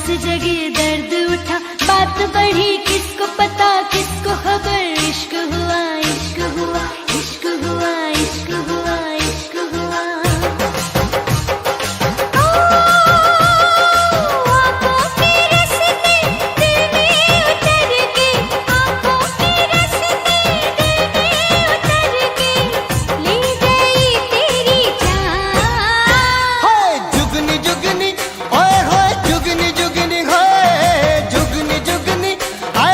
सांस जगी दर्द उठा, बात बढ़ी किसको पता किसको खबर। इश्क हुआ इश्क हुआ इश्क हुआ इश्क हुआ इश्क हुआ। आँखों के रस्ते दिल में उतर के, आँखों के रस्ते दिल में उतर के, ले गई तेरी जान। हाय जुगनी जुगनी ओए होए जुगनी जुगनी होए जुगनी जुगनी हाय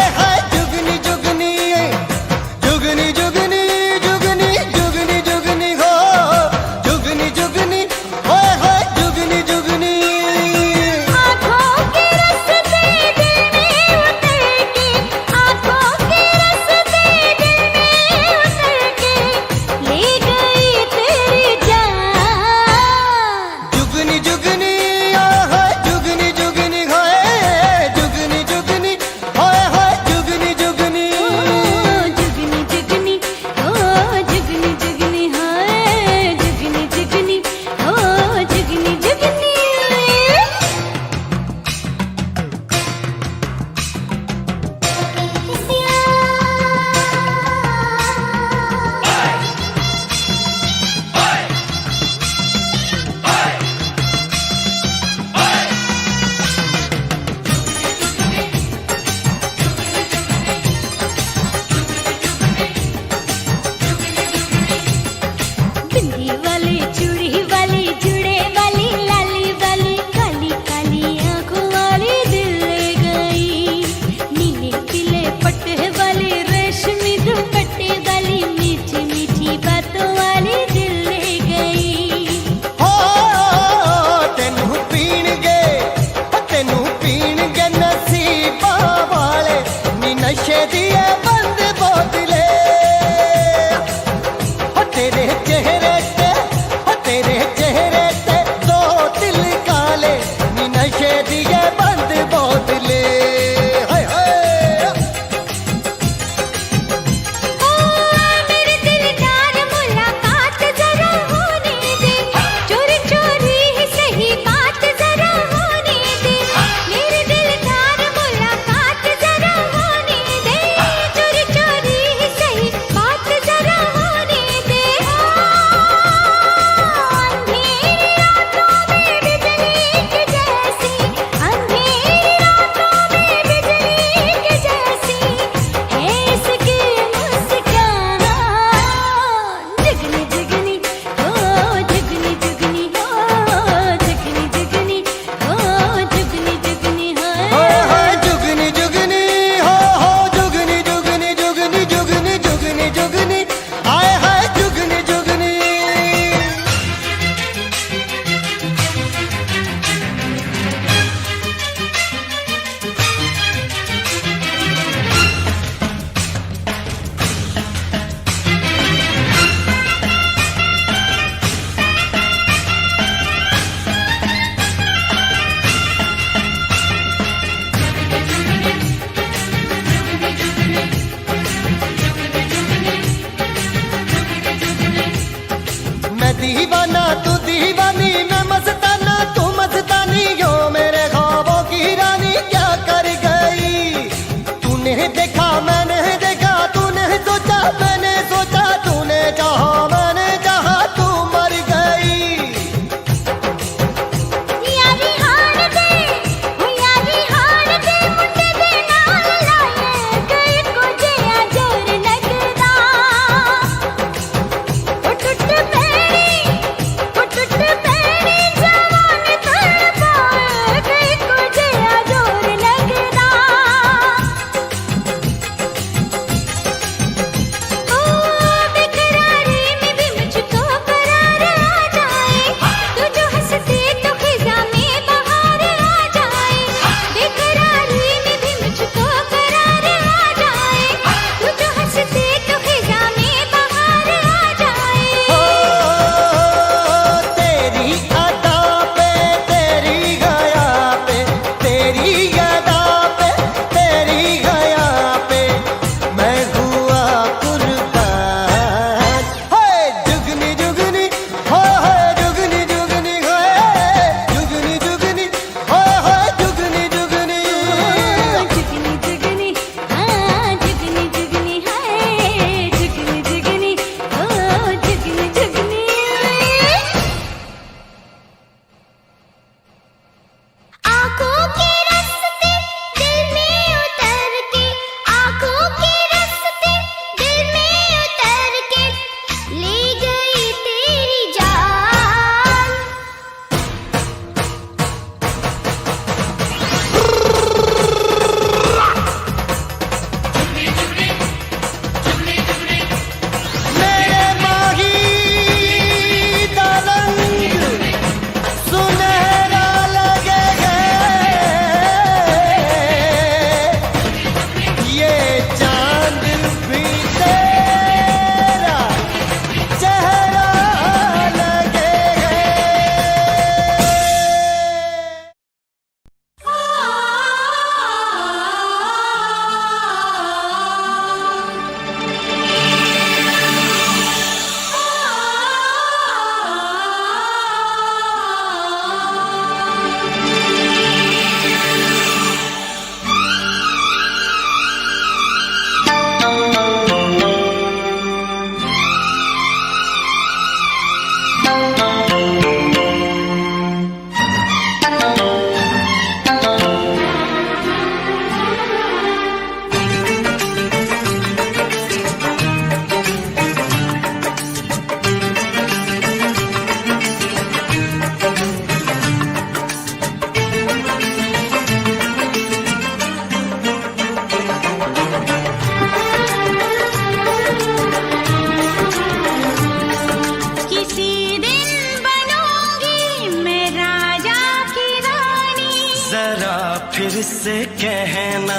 जरा फिर से कहना,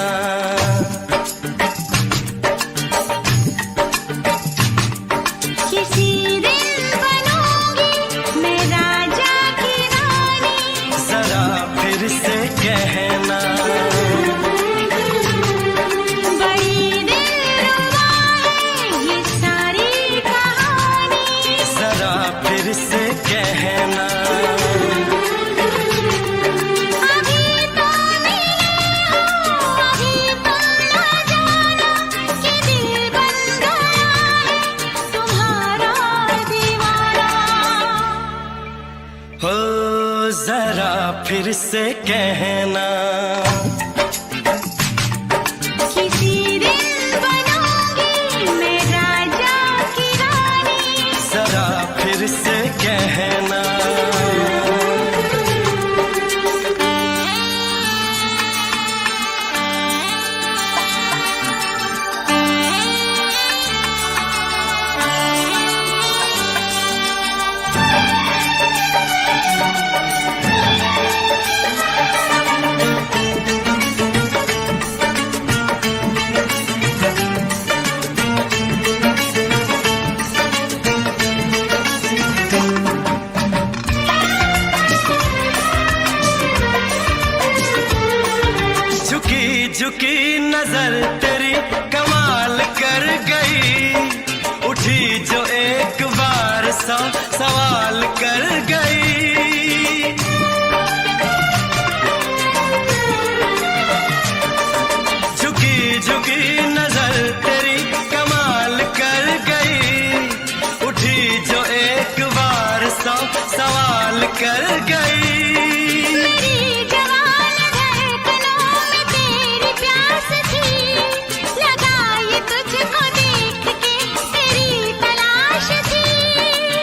किसी दिन बनूंगी मैं राजा की रानी, जरा फिर से कहना, बड़ी दिलरुबा है ये सारी कहानी, जरा फिर से कहना। अभी तो मिले हो, अभी तुम न जाना कि दिल बन गया है तुम्हारा दीवाना। हो जरा फिर से कहना, किसी दिन बनूंगी मैं राजा की रानी, जरा फिर से कहना। झुकी झुकी नजर तेरी कमाल कर गई, उठी जो एक बार सौ सवाल कर गई। झुकी झुकी नजर तेरी कमाल कर गई, उठी जो एक बार सौ सवाल कर गई। मेरी जवान धड़कनों में तेरी प्यास थी, लगाई तुझको देख के तेरी तलाश थी।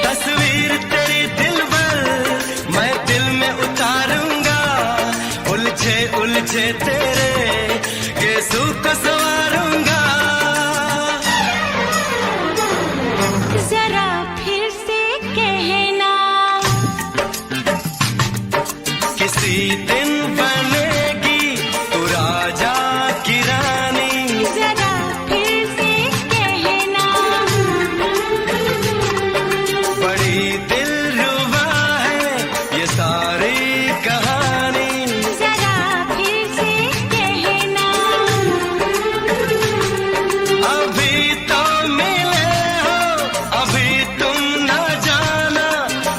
तस्वीर तेरी दिल भर मैं दिल में उतारूंगा, उलझे उलझे तेरे गेसू को संवारूंगा। जरा फिर से कहना, किसी दिन बनेगी तू राजा की रानी, जरा फिर से कहना, बड़ी दिलरुबा है ये सारी कहानी, जरा फिर से कहना। अभी तो मिले हो, अभी तुम न जाना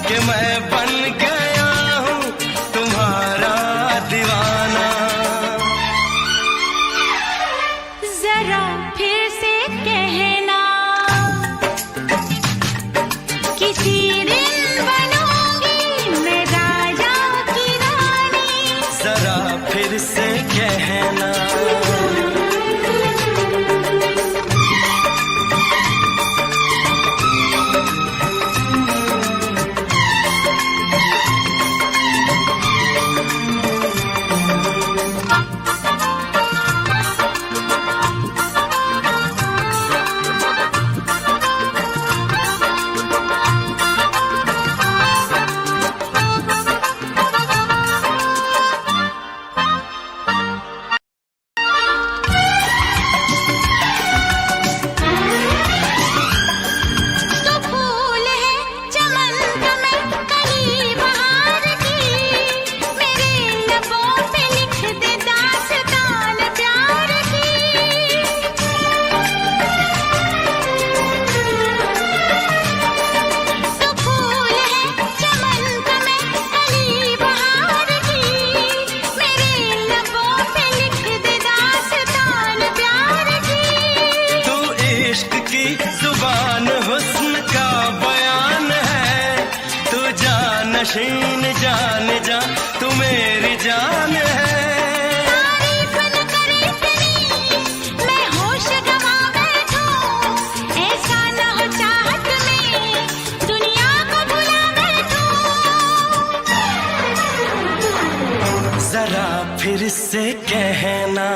कि मैं बन गया हूँ तुम्हारा दीवाना। जरा फिर से कहना, किसी दिन बनूंगी मैं राजा की रानी, जरा फिर से कहना। तो फूल है चमन का मैं कली बहार की, मेरे लबों पे लिख दे दास्तान प्यार की। तो फूल है चमन का मैं कली बहार की, मेरे लबों पे लिख दे दास्तान प्यार की। तू इश्क की जुबान हुस्न का बयान है, तू जानशीन जान जा तू मेरी जान है। तारीफ न करे इतनी मैं होश गवा बैठूं, ऐसा न हो चाहत में दुनिया को भुला बैठूं। जरा फिर से कहना,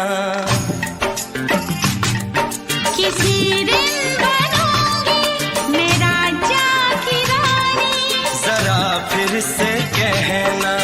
किसी दिन बनूंगी मैं राजा की रानी, जरा फिर से कहना।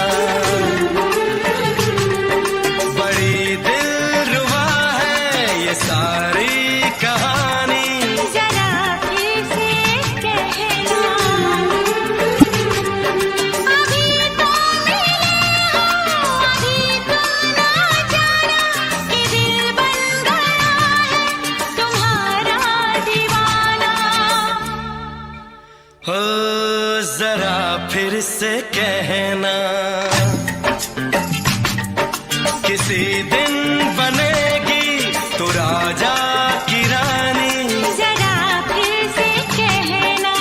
से कहना, किसी दिन बनेगी तू राजा की रानी। जरा फिर से कहना,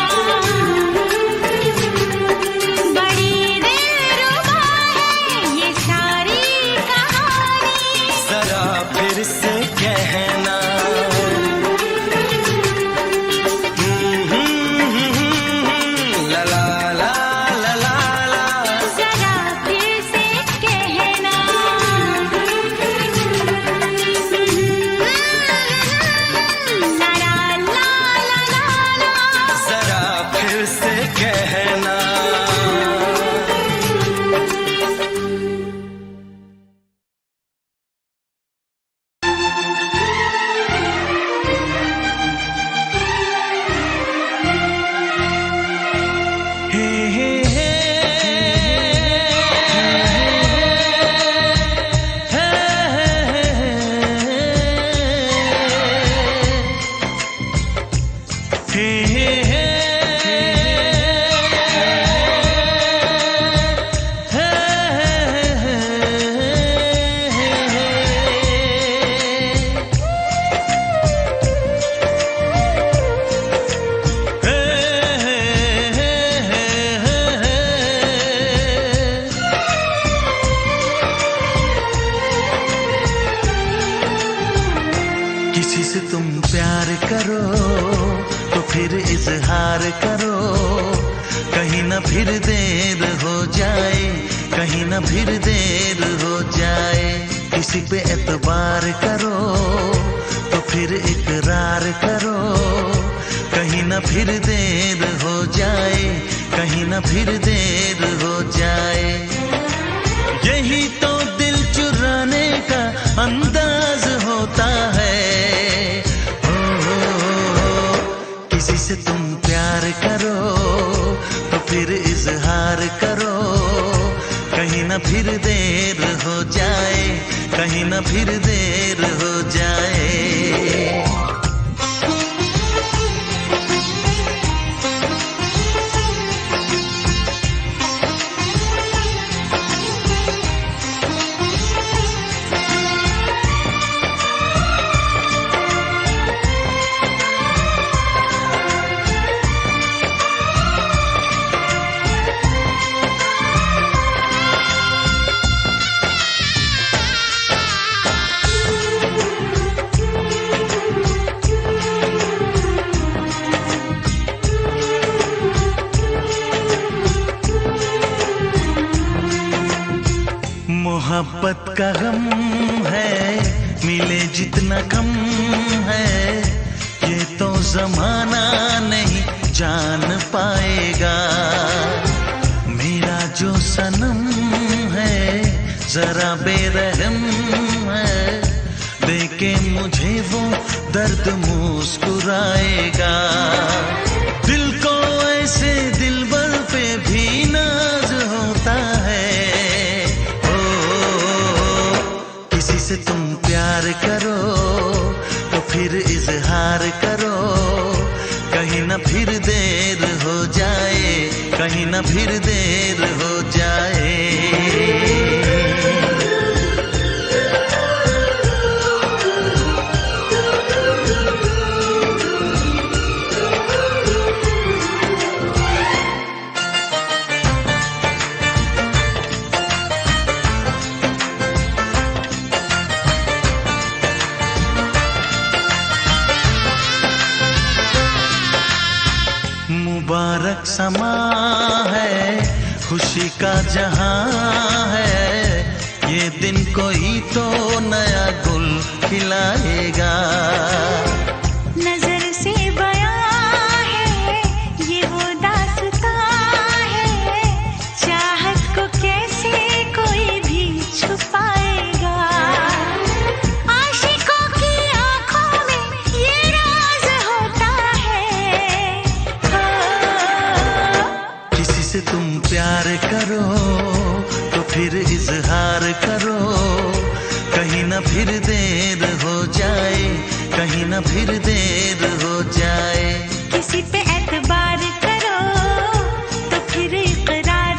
बड़ी दिलरुबा है ये सारी कहानी। जरा फिर से कहना, ला ला ला ला ला ला। जरा फिर से कहना, ला ला ला ला ला ला। जरा फिर से कहना। हे हे हे किसी से तुम प्यार करो तो फिर इजहार करो, कहीं ना फिर देर हो जाए, कहीं ना फिर देर हो जाए। किसी पे एतबार करो तो फिर इकरार करो, कहीं ना फिर देर हो जाए, कहीं ना फिर देर हो जाए। यही तो दिल चुराने का अंदाज होता है। किसी से तुम प्यार करो तो फिर इजहार करो, कहीं ना फिर देर हो जाए, कहीं ना फिर देर हो जाए। मोहब्बत का गम है, मिले जितना कम है, ये तो जमाना नहीं जान पाएगा। मेरा जो सनम है जरा बेरहम है, देखे मुझे वो दर्द मुस्कुराएगा। दिल को ऐसे दिलबर पे भी नाज होता है। किसी से तुम प्यार करो तो फिर इजहार करो, कहीं ना फिर देर हो जाए, कहीं ना फिर देर हो जाए। मुबारक समा है, खुशी का जहां है, ये दिन कोई तो नया गुल खिलाएगा। नजर से बयां है ये वो दास्तां है, चाहत को कैसे कोई भी छुपाएगा। आशिकों की आंखों में ये राज होता है। किसी से तुम प्यार करो तो फिर इजहार करो, कहीं ना फिर देर हो जाए, कहीं ना फिर देर हो जाए। किसी पे एतबार करो तो फिर इकरार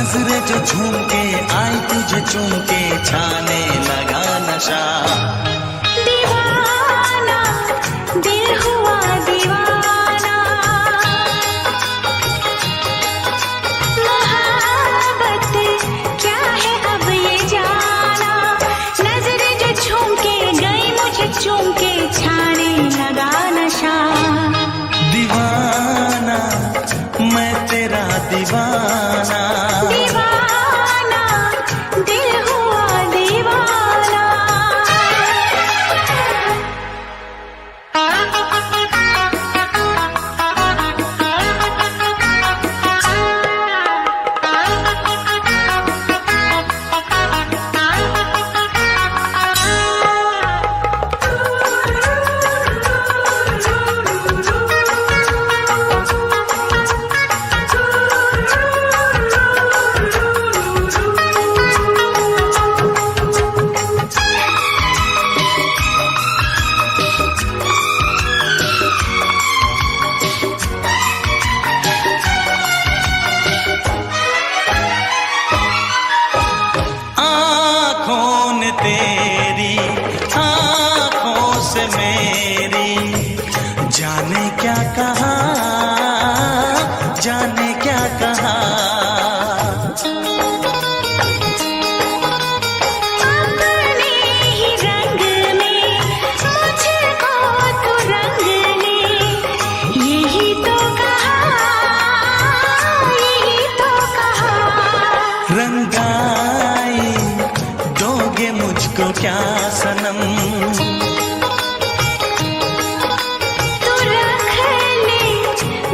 नजरे जो झूम के आई तुझे चूम के छाने लगा नशा। दीवाना दिल हुआ दीवाना, मोहब्बत क्या है अब ये जाना। नजरे जो झूम के गई मुझे चूम के छाने लगा नशा। दीवाना मैं तेरा दीवाना, दीवाना दिल हुआ दीवाना। तेरी आँखों से मेरी जाने क्या कहा, जाने क्या कहा। अपने ही रंग में मुझको तो रंग ले, यही तो कहा, यही तो कहा। रंगाई दोगे मुझको क्या सनम, तू रख ले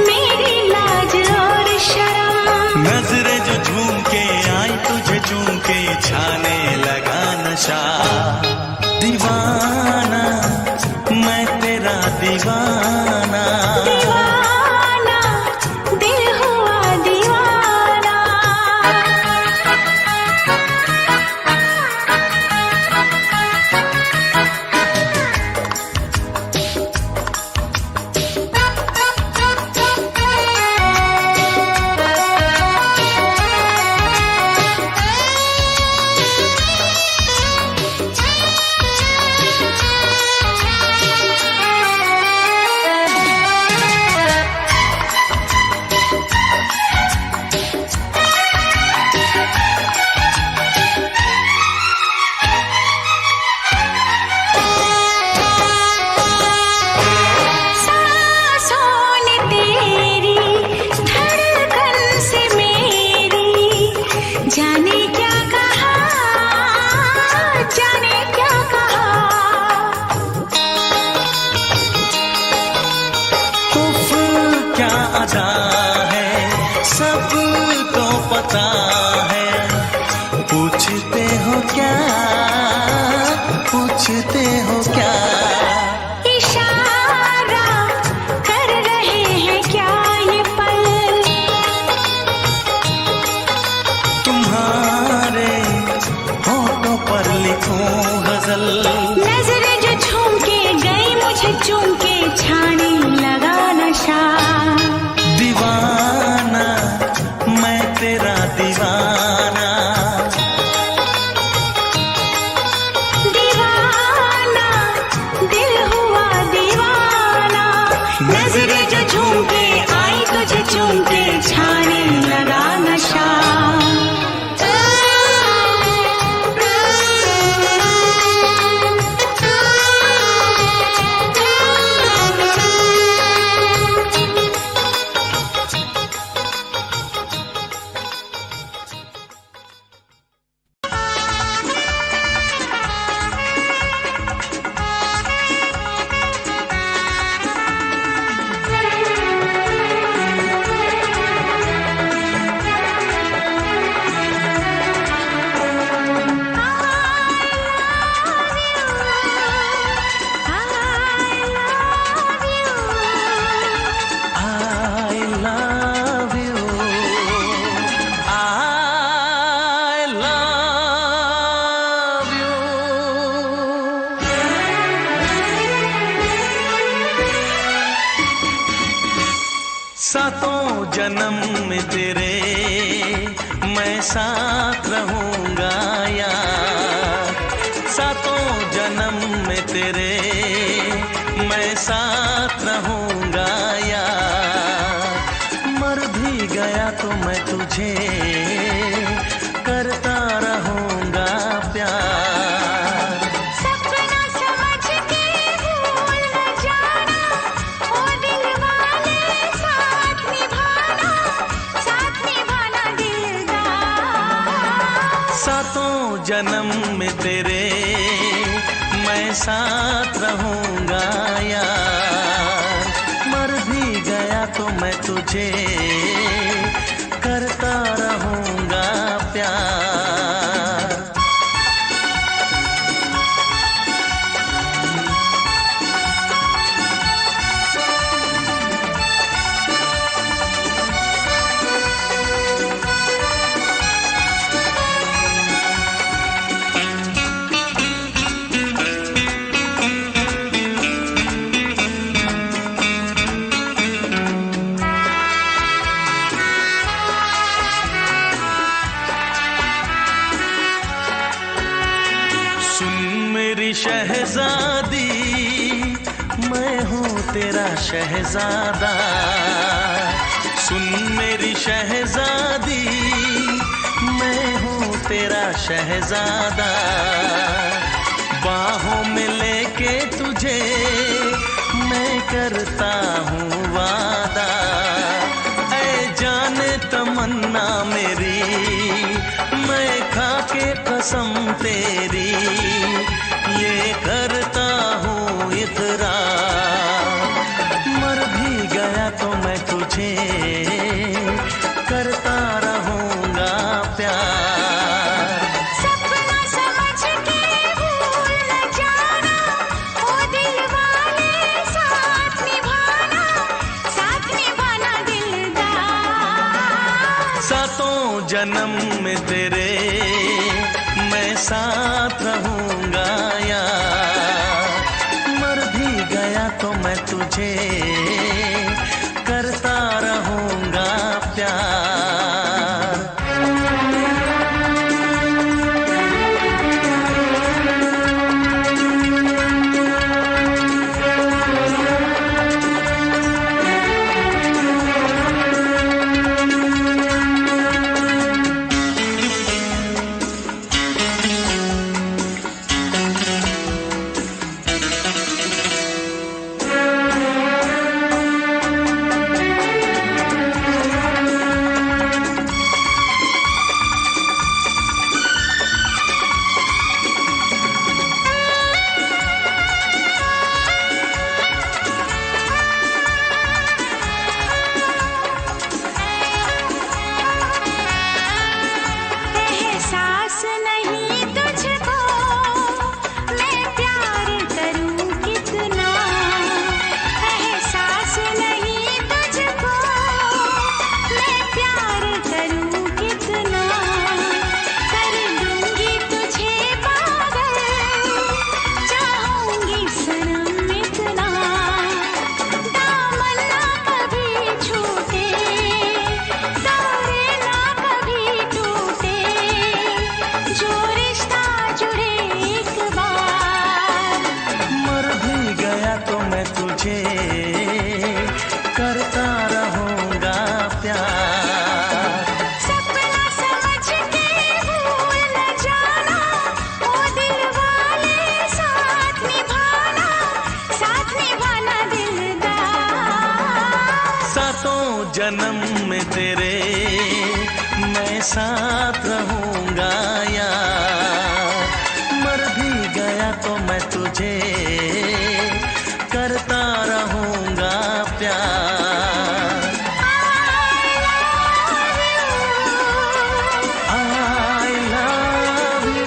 मेरी लाज और शर्म। नजरे जो झूम के आई तुझे चूम के छाने लगा नशा। दीवाना मैं तेरा दीवाना, दीवाना दिल हुआ दीवाना। जाने क्या कहा, जाने क्या कहा। उफ क्या अदा है सबको पता है, पूछते हो क्या, पूछते हो क्या। इशारा कर रहे हैं क्या ये पल, तुम्हारे होठों पर लिखूं गजल। नजरे जो झूम के गई मुझे चूम के छाने लगा नशा। दीवाना मैं तेरा दीवाना, दीवाना दिल हुआ दीवाना। नजरे जो झूम के आई तुझे चूम के छाने लगा नशा। सातों जन्म में तेरे मैं साथ रहूंगा यार। सातों जन्म में तेरे मैं साथ रहूंगा यार। मर भी गया तो मैं तुझे करता रहूंगा प्यार। सपना समझ के भूल न जाना, ओ दिल वाले साथ निभाना दिलदार। सातों जन्म में तेरे मैं साथ रहूंगा यार। मर भी गया तो मैं तुझे करता रहूंगा प्यार। शहजादी मैं हूँ तेरा शहजादा। सुन मेरी शहजादी मैं हूँ तेरा शहजादा। बाहों में लेके तुझे मैं करता हूँ वादा। ऐ जाने तमन्ना मेरी मैं खा के कसम तेरी ये करता हूँ इकरार। मर भी गया तो मैं तुझे करता रहूंगा प्यार। सपना समझ के भूल न जाना, ओ दिल वाले साथ निभाना दिलदार। सातों जन्म में तेरे मैं साथ रहूंगा यार। मर भी गया तो मैं तुझे करता रहूंगा प्यार। करता रहूंगा प्यार। सपना समझ के भूल न जाना, ओ दिल वाले साथ निभाना दिलदार। सातों जन्म में तेरे मैं साथ रहूंगा यार। मर भी गया तो मैं तुझे करता रहूंगा प्यार। I love you।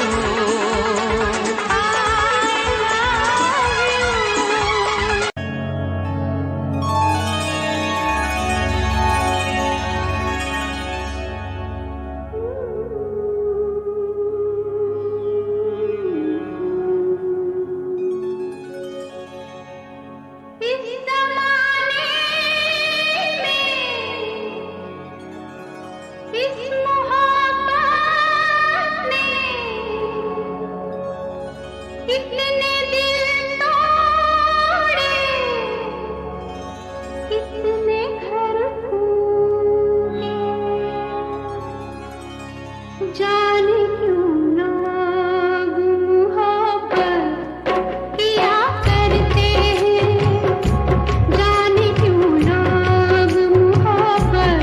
जाने क्यों लोग मोहब्बत किया करते हैं, जाने क्यों लोग मोहब्बत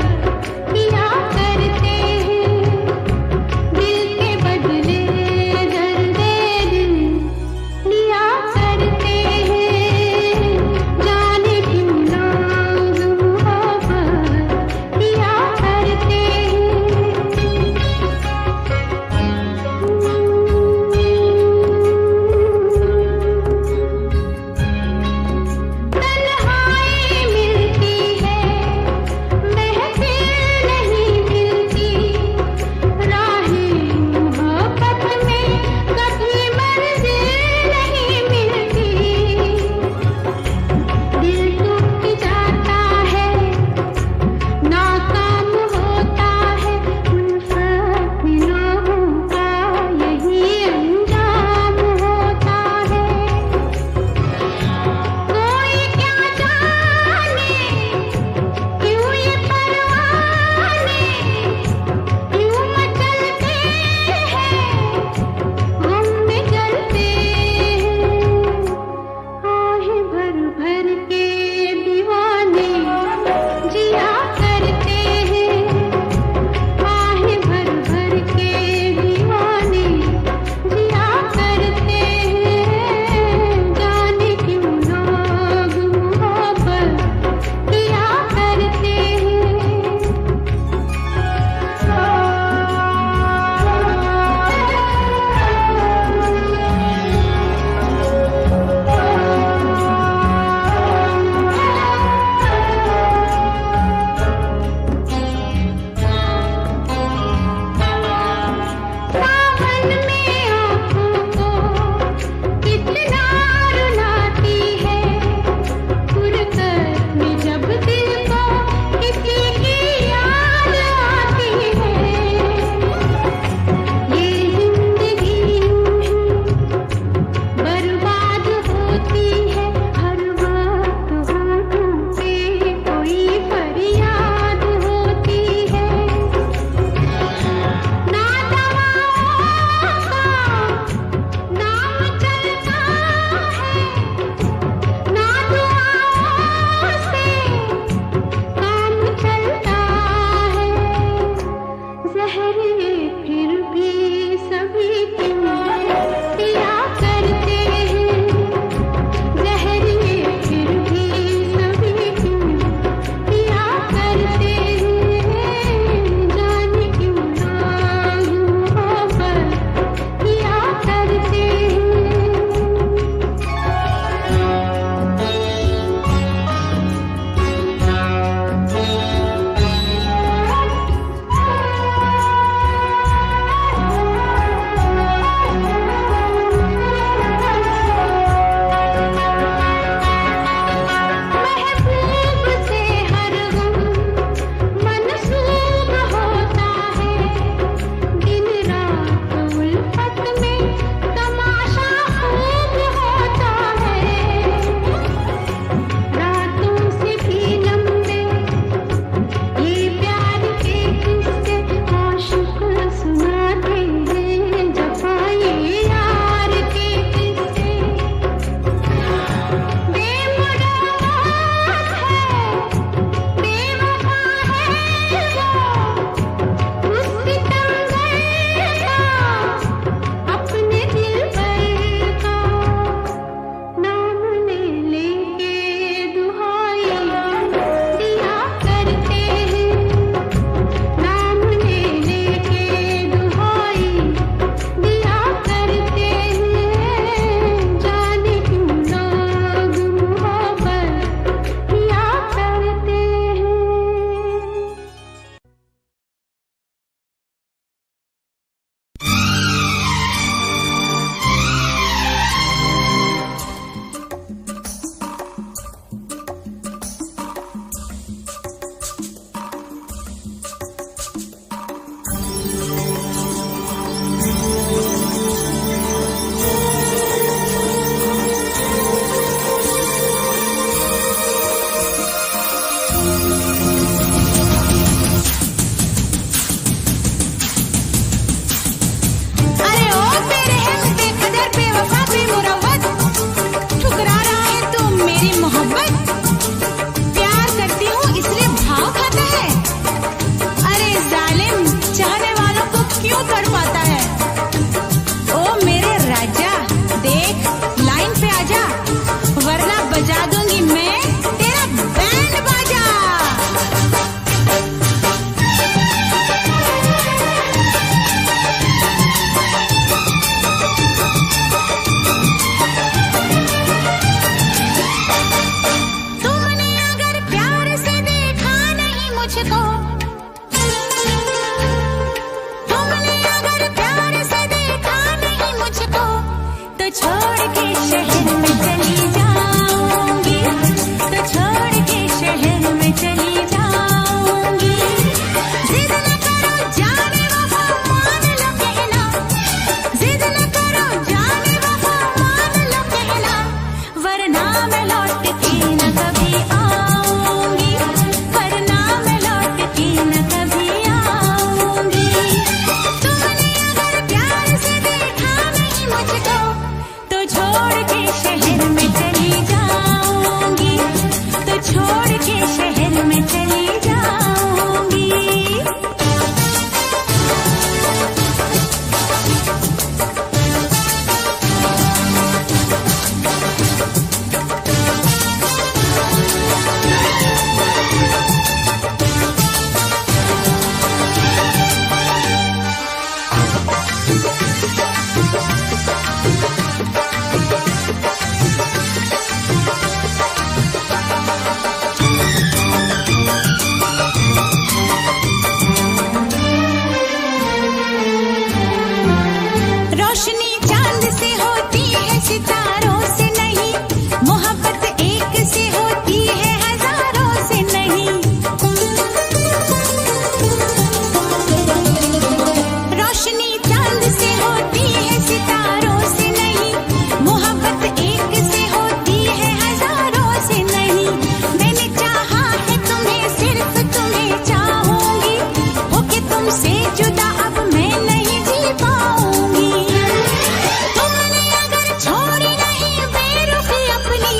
किया करते हैं, दिल के बदले दर्द दिल लिया करते हैं, जाने क्यों लोग मोहब्बत किया करते हैं। सितारों से नहीं, मोहब्बत एक से होती है हजारों से नहीं। रोशनी चांद से होती है सितारों से नहीं, मोहब्बत एक से होती है हजारों से नहीं। मैंने चाहा है तुम्हें, सिर्फ तुम्हें चाहूंगी, होके तुमसे जुदा अब मैं नहीं जी पाऊंगी। तुमने अगर छोड़ी नहीं बेरुखी अपनी,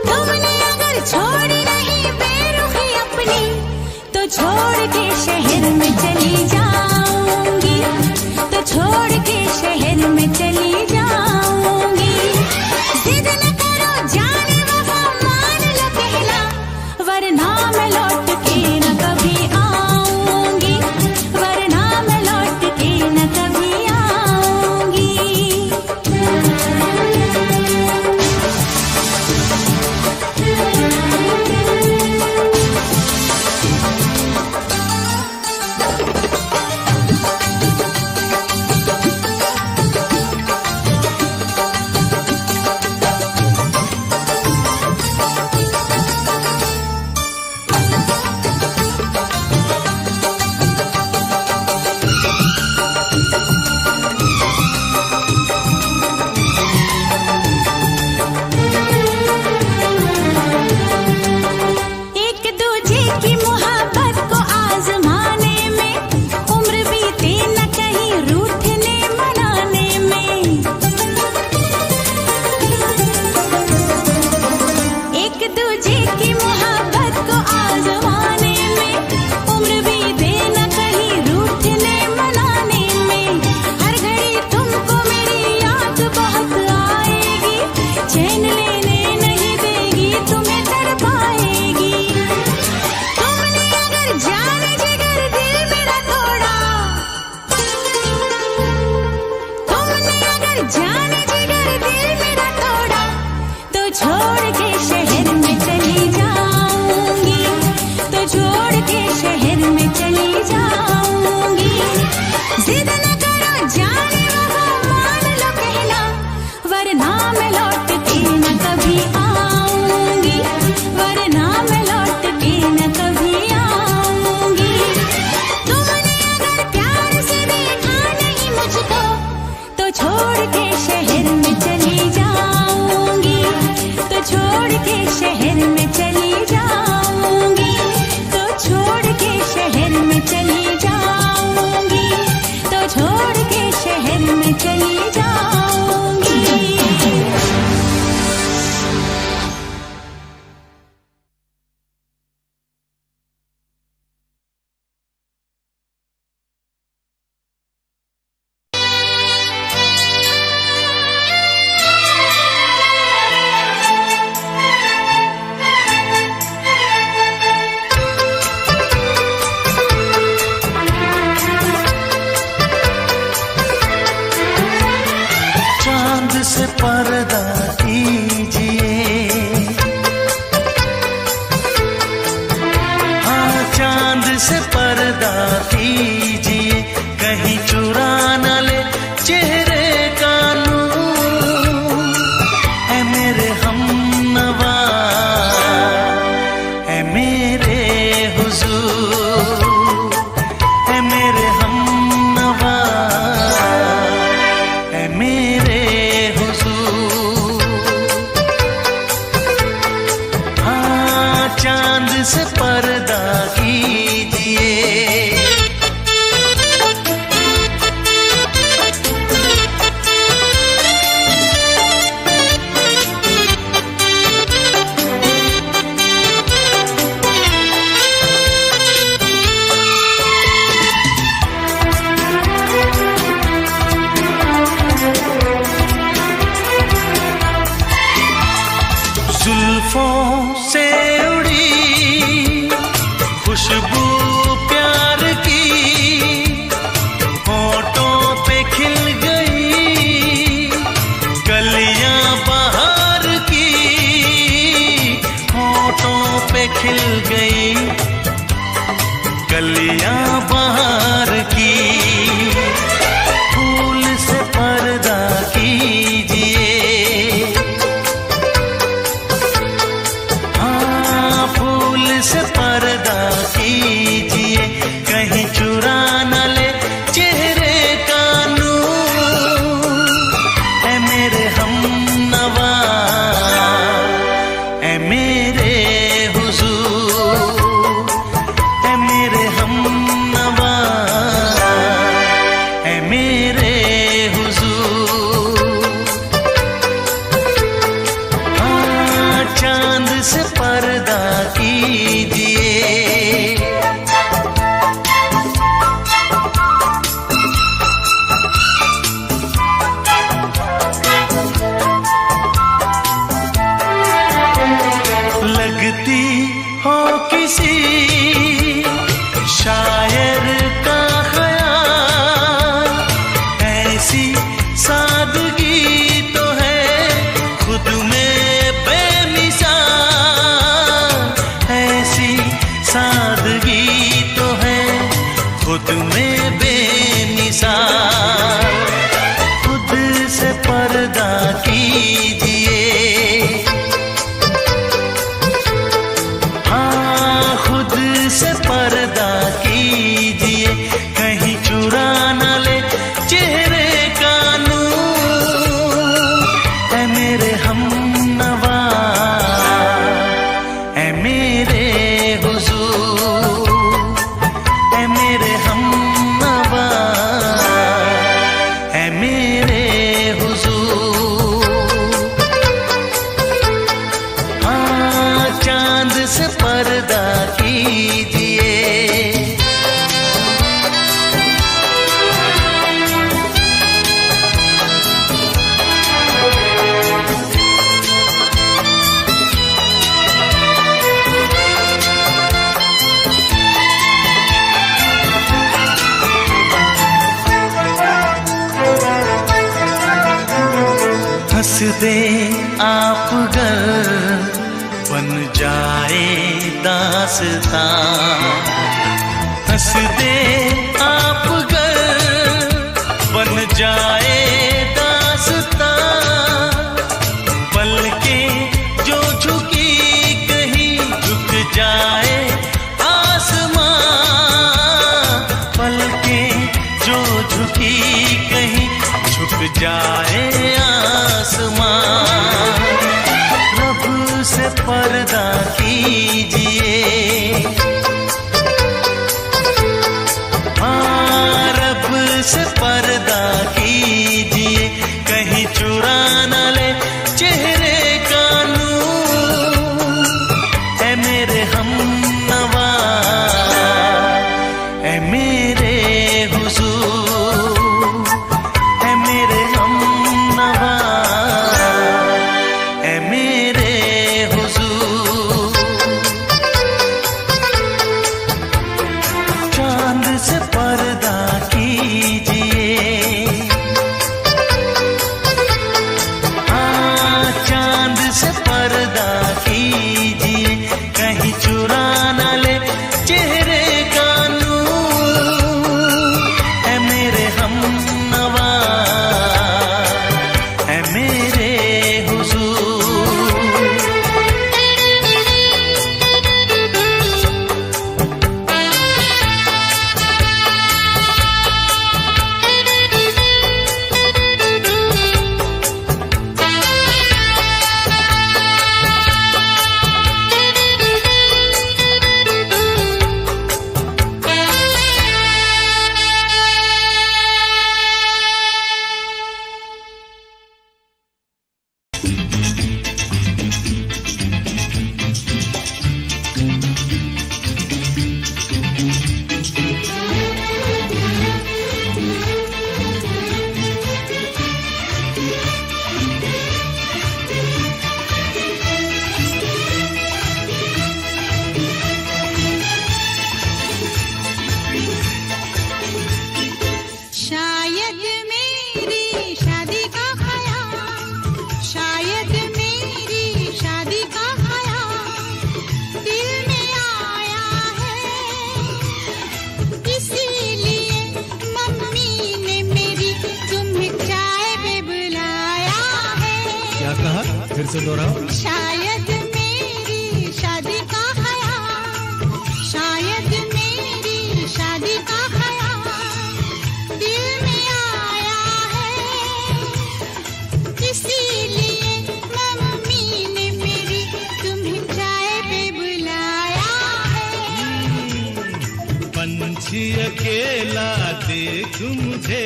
तुमने अगर छोड़ी नहीं बेरुखी अपनी, तो छोड़ के शहर में चली जाऊंगी, तो छोड़ के शहर में चली जाऊंगी। जिद न करो जाने वफा, मान लो कहना, वरना मैं लौट के न कभी आऊंगी, वरना मैं लौट के न कभी आऊंगी। एक दूजे की मोहब्बत को आजमाने में, उम्र बीते न कहीं रूठने मनाने में। एक दूजे की मोहब्बत को आजमाने में, उम्र बीते न कहीं रूठने मनाने में। हर घड़ी तुमको मेरी याद बहुत आएगी, चैन लेने नहीं देगी, तुम्हें तड़पाएगी। तुमने अगर जान जिगर दिल मेरा तोड़ा, तुमने अगर जान जिगर दिल मेरा तोड़ा, तो छोड़ के शहर में चली जाऊंगी, तो छोड़ के शहर में चली जाऊंगी। जिद न करो जाने वफा, मान लो कहना, वरना मैं लौट के न कभी आऊंगी, वरना मैं लौट के न कभी आऊंगी। तुमने अगर प्यार से देखा नहीं मुझको, तो छोड़ के शहर में चली जाऊंगी, तो छोड़ के शहर में चली जाऊंगी, तो छोड़ के शहर में चली जाऊंगी, तो छोड़ के शहर में चली जाऊंगी। चांद से पर्दा कीजिए, हाँ चांद से पर्दा कीजिए, कहीं चुरा न ले चेहरे का नूर। ऐ मेरे हमनवा, ऐ मेरे हुजूर, ऐ मेरे हमनवा, ऐ मेरे हुजूर। कहीं चुरा न ले चेहरे का नूर। ऐ मेरे हमनवा, ऐ मेरे हुजूर, ऐ मेरे हमनवा, ऐ मेरे हुजूर। हाँ, चांद से पर्दा कीजिए, लगती हो किसी शायर का ख्याल, ऐसी सादगी तो है खुद में बेमिसाल, ऐसी सादगी तो है खुद में बेमिसाल। खुद से पर्दा कीजिए, से पर्दा कीजिए, कहीं चुरा न ले चेहरे का नूर। ऐ मेरे हमनवा, ऐ मेरे हुजूर, ऐ मेरे हमनवा, ऐ मेरे हुजूर। हाँ, चांद से पर्दा कीजिए, हंस दे आप गर बन जाए दास्तां, हंस दे आप गर बन जाए दास्तां। पलकें जो झुकी कहीं झुक जाए आसमां, पलकें जो झुकी कहीं झुक जाए आसमां। रब से पर्दा कीजिए, हाँ, रब से पर्दा कीजिए, कहीं चुरा न ले चेहरे का नूर। ऐ मेरे हमनवा, ऐ मेरे हुजूर, ऐ मेरे हमनवा, ऐ मेरे हुजूर। चांद से पर्दा कीजिए, हाँ, चांद से पर्दा कीजिए, कहीं चुरा न ले चेहरे का नूर। ऐ मेरे हमनवा, ऐ मेरे हुजूर। फिर से दोहराओ। शायद मेरी शादी का ख्याल, शायद मेरी शादी अकेला देख मुझे,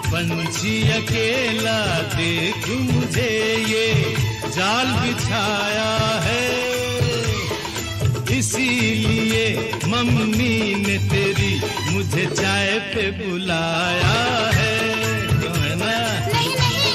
पंछी अकेला देख मुझे, ये जाल बिछाया है। इसीलिए मम्मी ने तेरी मुझे चाय पे बुलाया है। क्यों है ना? नहीं नहीं,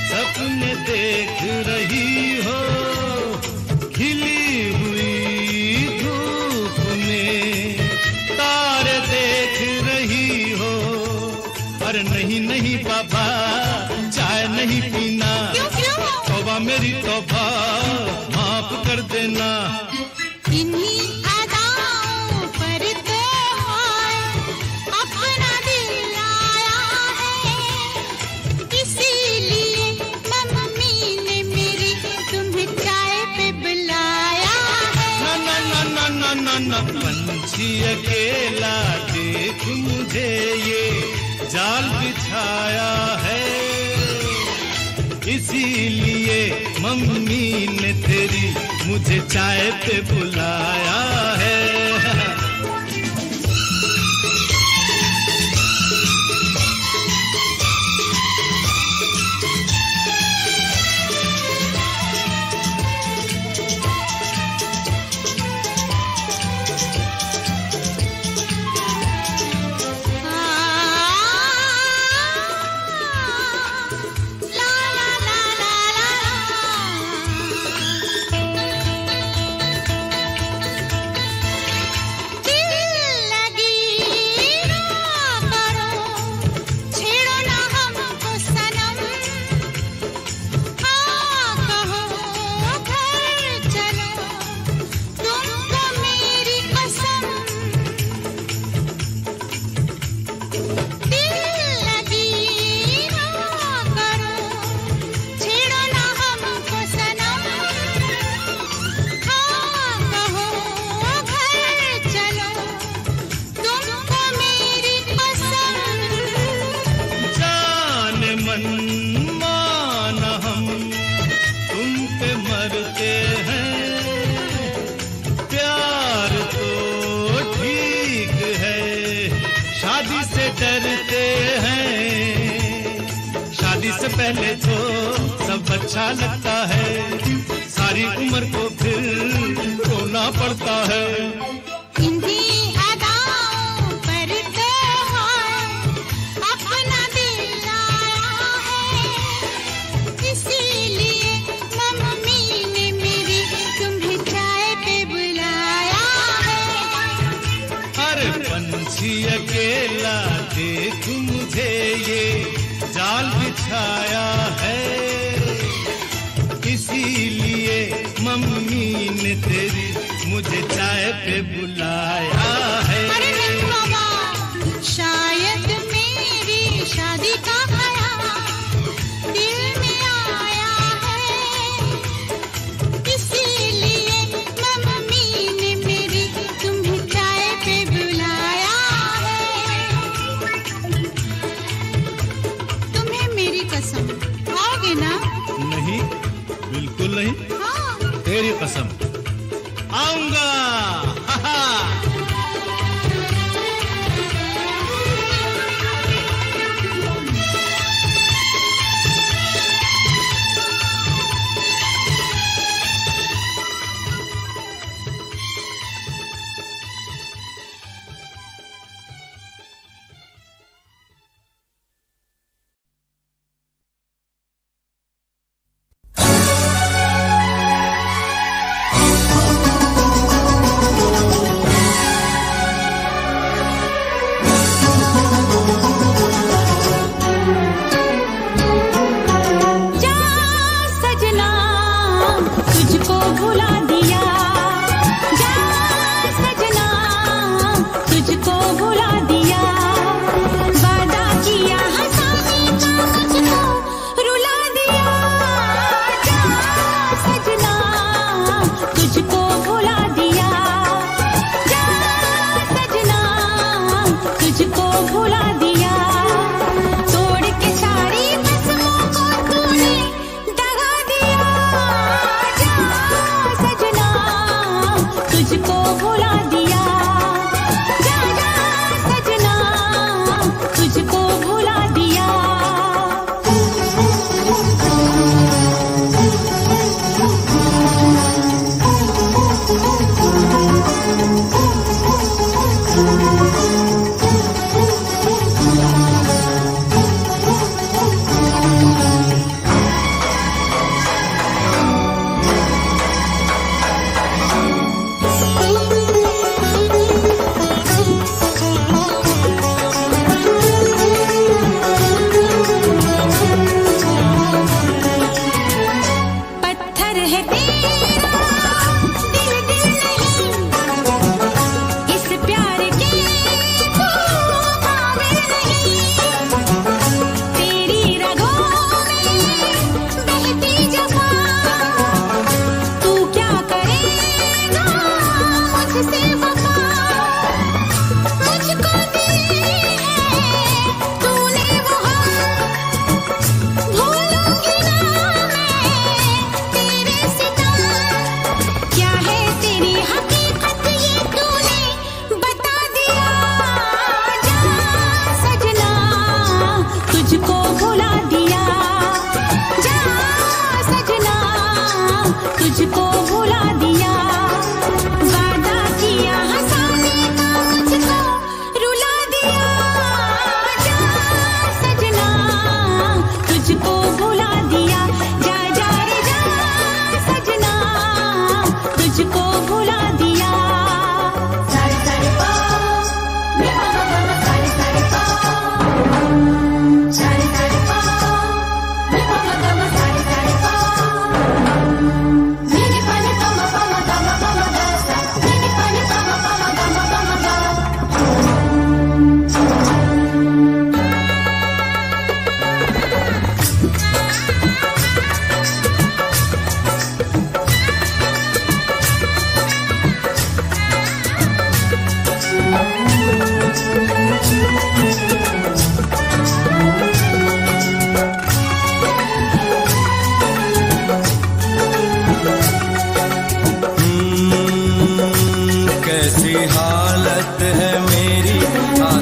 सपने देख रही हो, खिली हुई धूप में तारे देख रही हो। अरे नहीं नहीं बाबा, चाय नहीं पीना। तौबा मेरी तौबा, माफ कर देना। इन्हीं अदाओं पर तो अपना दिल आया है। इसीलिए मम्मी ने मेरी तुम्हें चाय पे बुलाया है। ना ना ना ना ना ना, पंछी अकेला देख मुझे, ये जाल बिछाया है। इसीलिए मम्मी ने तेरी मुझे चाय पे बुलाया है। माना हम तुम पे मरते हैं, प्यार तो ठीक है, शादी से डरते हैं। शादी से पहले तो सब अच्छा लगता है, सारी उम्र को फिर रोना पड़ता है। पंछी अकेला देख मुझे, ये जाल बिछाया है। इसीलिए मम्मी ने तेरी मुझे चाय पे बुलाया है। अरे नहीं बाबा, शायद मेरी शादी का ख्याल दिल में आया है। इसीलिए मम्मी ने मेरी तुम्हें चाय पे बुलाया है। तुम्हें मेरी कसम, आओगे ना? नहीं, बिल्कुल नहीं। हाँ। तेरी कसम, आऊंगा।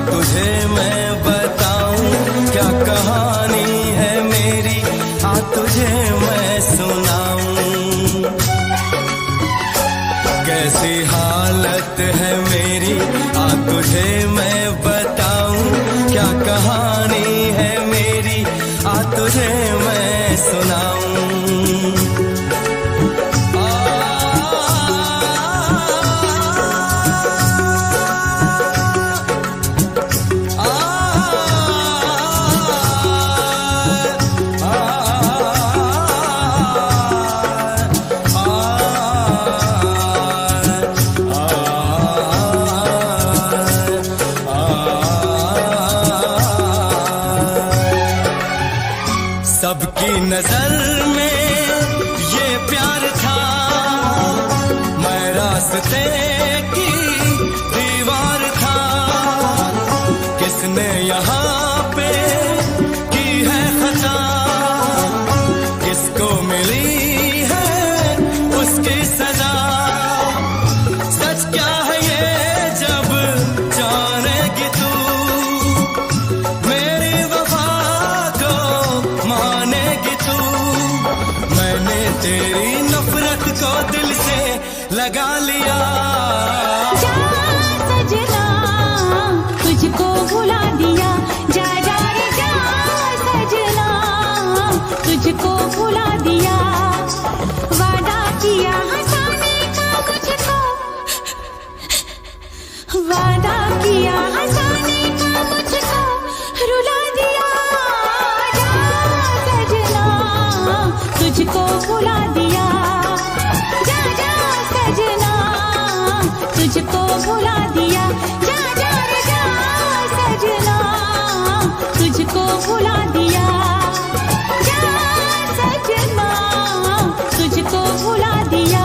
तुझे मैं बताऊं क्या कहानी है मेरी, आ तुझे मैं सुनाऊं कैसी हालत है मेरी, आ तुझे मैं बताऊं क्या कहानी है मेरी, आ तुझे मैं सुनाऊं। सबकी नजर में ये प्यार था, मैं रास्ते की दीवार था, किसने यहाँ पे की है खता, किसको मिली है उसकी सजा, सच क्या है ये जब जानेगी तू, मेरी वफा को मानेगी तू, मैंने तेरी नफरत को दिल से लगा लिया। जा सजना तुझको भुला दिया, जा जा रे जा सजना तुझको भुला दिया, वादा किया हंसाने का मुझको, वादा किया हंसाने का मुझको रुला दिया, जा सजना तुझको भुला दिया, जा जा सजना तुझको भुला दिया, जा जा रे जा सजना तुझको भुला दिया, जा सजना तुझको भुला दिया।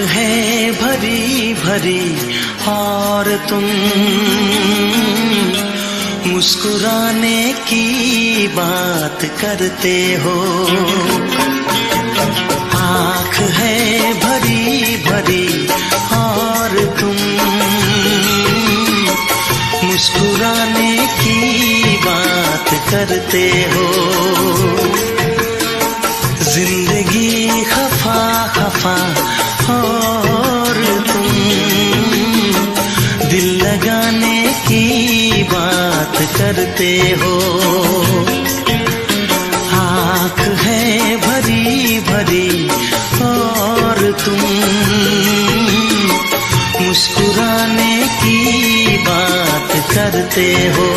है भरी भरी और तुम मुस्कुराने की बात करते हो, आँख है भरी भरी और तुम मुस्कुराने की बात करते हो, जिंदगी खफा खफा और तुम दिल लगाने की बात करते हो, आँख है भरी भरी और तुम मुस्कुराने की बात करते हो।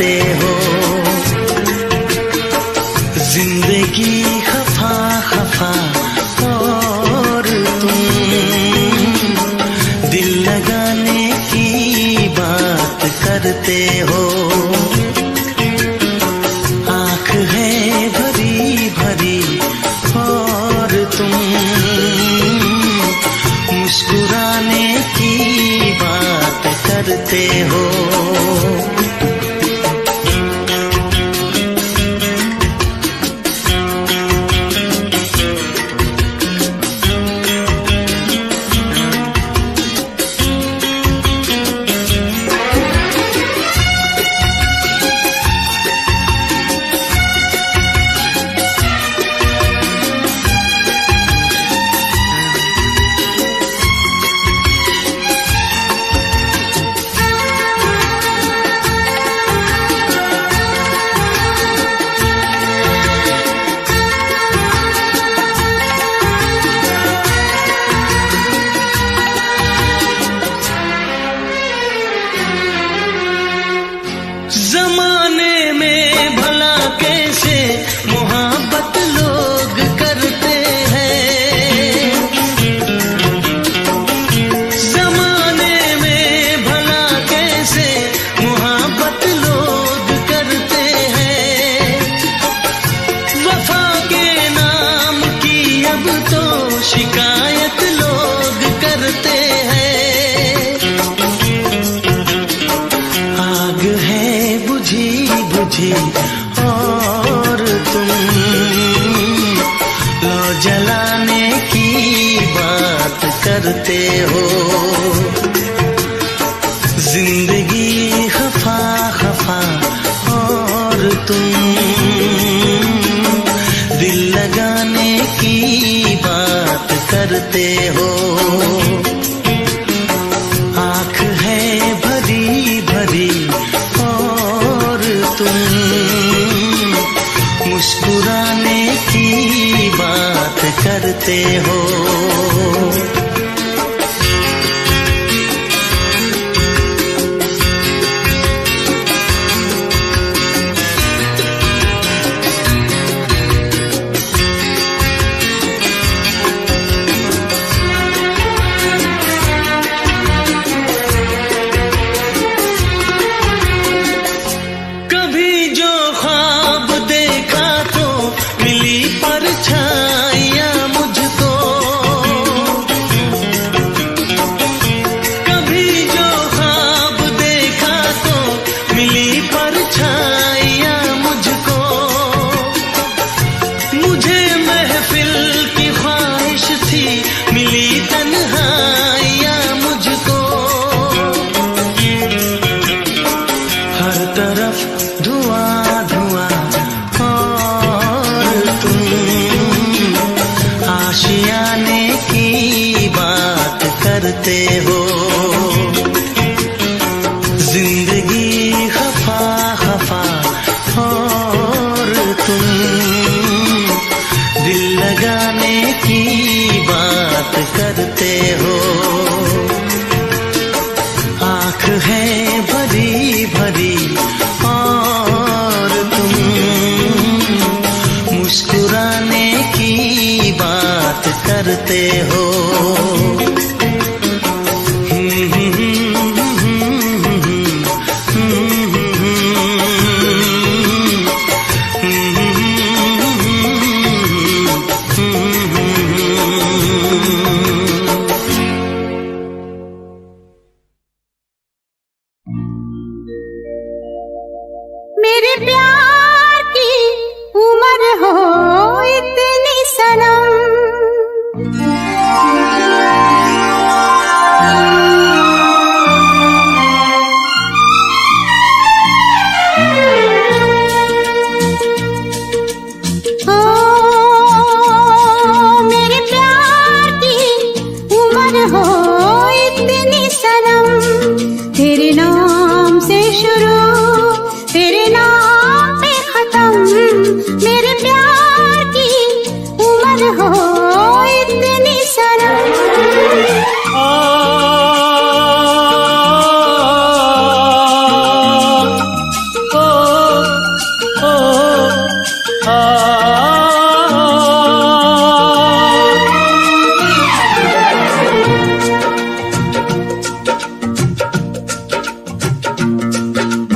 करते हो। जिंदगी खफा खफा और तुम दिल लगाने की बात करते हो। आँख है भरी भरी और तुम मुस्कुराने की बात करते हो। जमाने में भला कैसे मोहब्बत लोग करते हैं। जमाने में भला कैसे मोहब्बत लोग करते हैं। वफा के नाम की अब तो शिकायत लोग करते हैं। आग है बुझी बुझी और तुम लो जलाने की बात करते हो। जिंदगी खफा खफा और तुम दिल लगाने की बात करते हो। आँख है भरी भरी और तुम मुस्कुराने की बात करते हो। कभी जो ख्वाब देखा तो मिली परछाइयाँ मुझको। कभी जो ख्वाब देखा तो मिली परछाइयाँ मुझको। मुझे महफिल की ख्वाहिश थी मिली तन्हाइयाँ मुझको। हर तरफ धुआं धुआं और तुम आशियाने की बात करते हो। जिंदगी खफा खफा और तुम दिल लगाने की बात करते हो। आँख है भरी भरी और तुम मुस्कुराने की बात करते हो। मेरे प्यार की उम्र हो इतनी सनम। ओ मेरे प्यार की उम्र हो इतनी सनम। तेरे नाम से शुरू तेरे नाम पे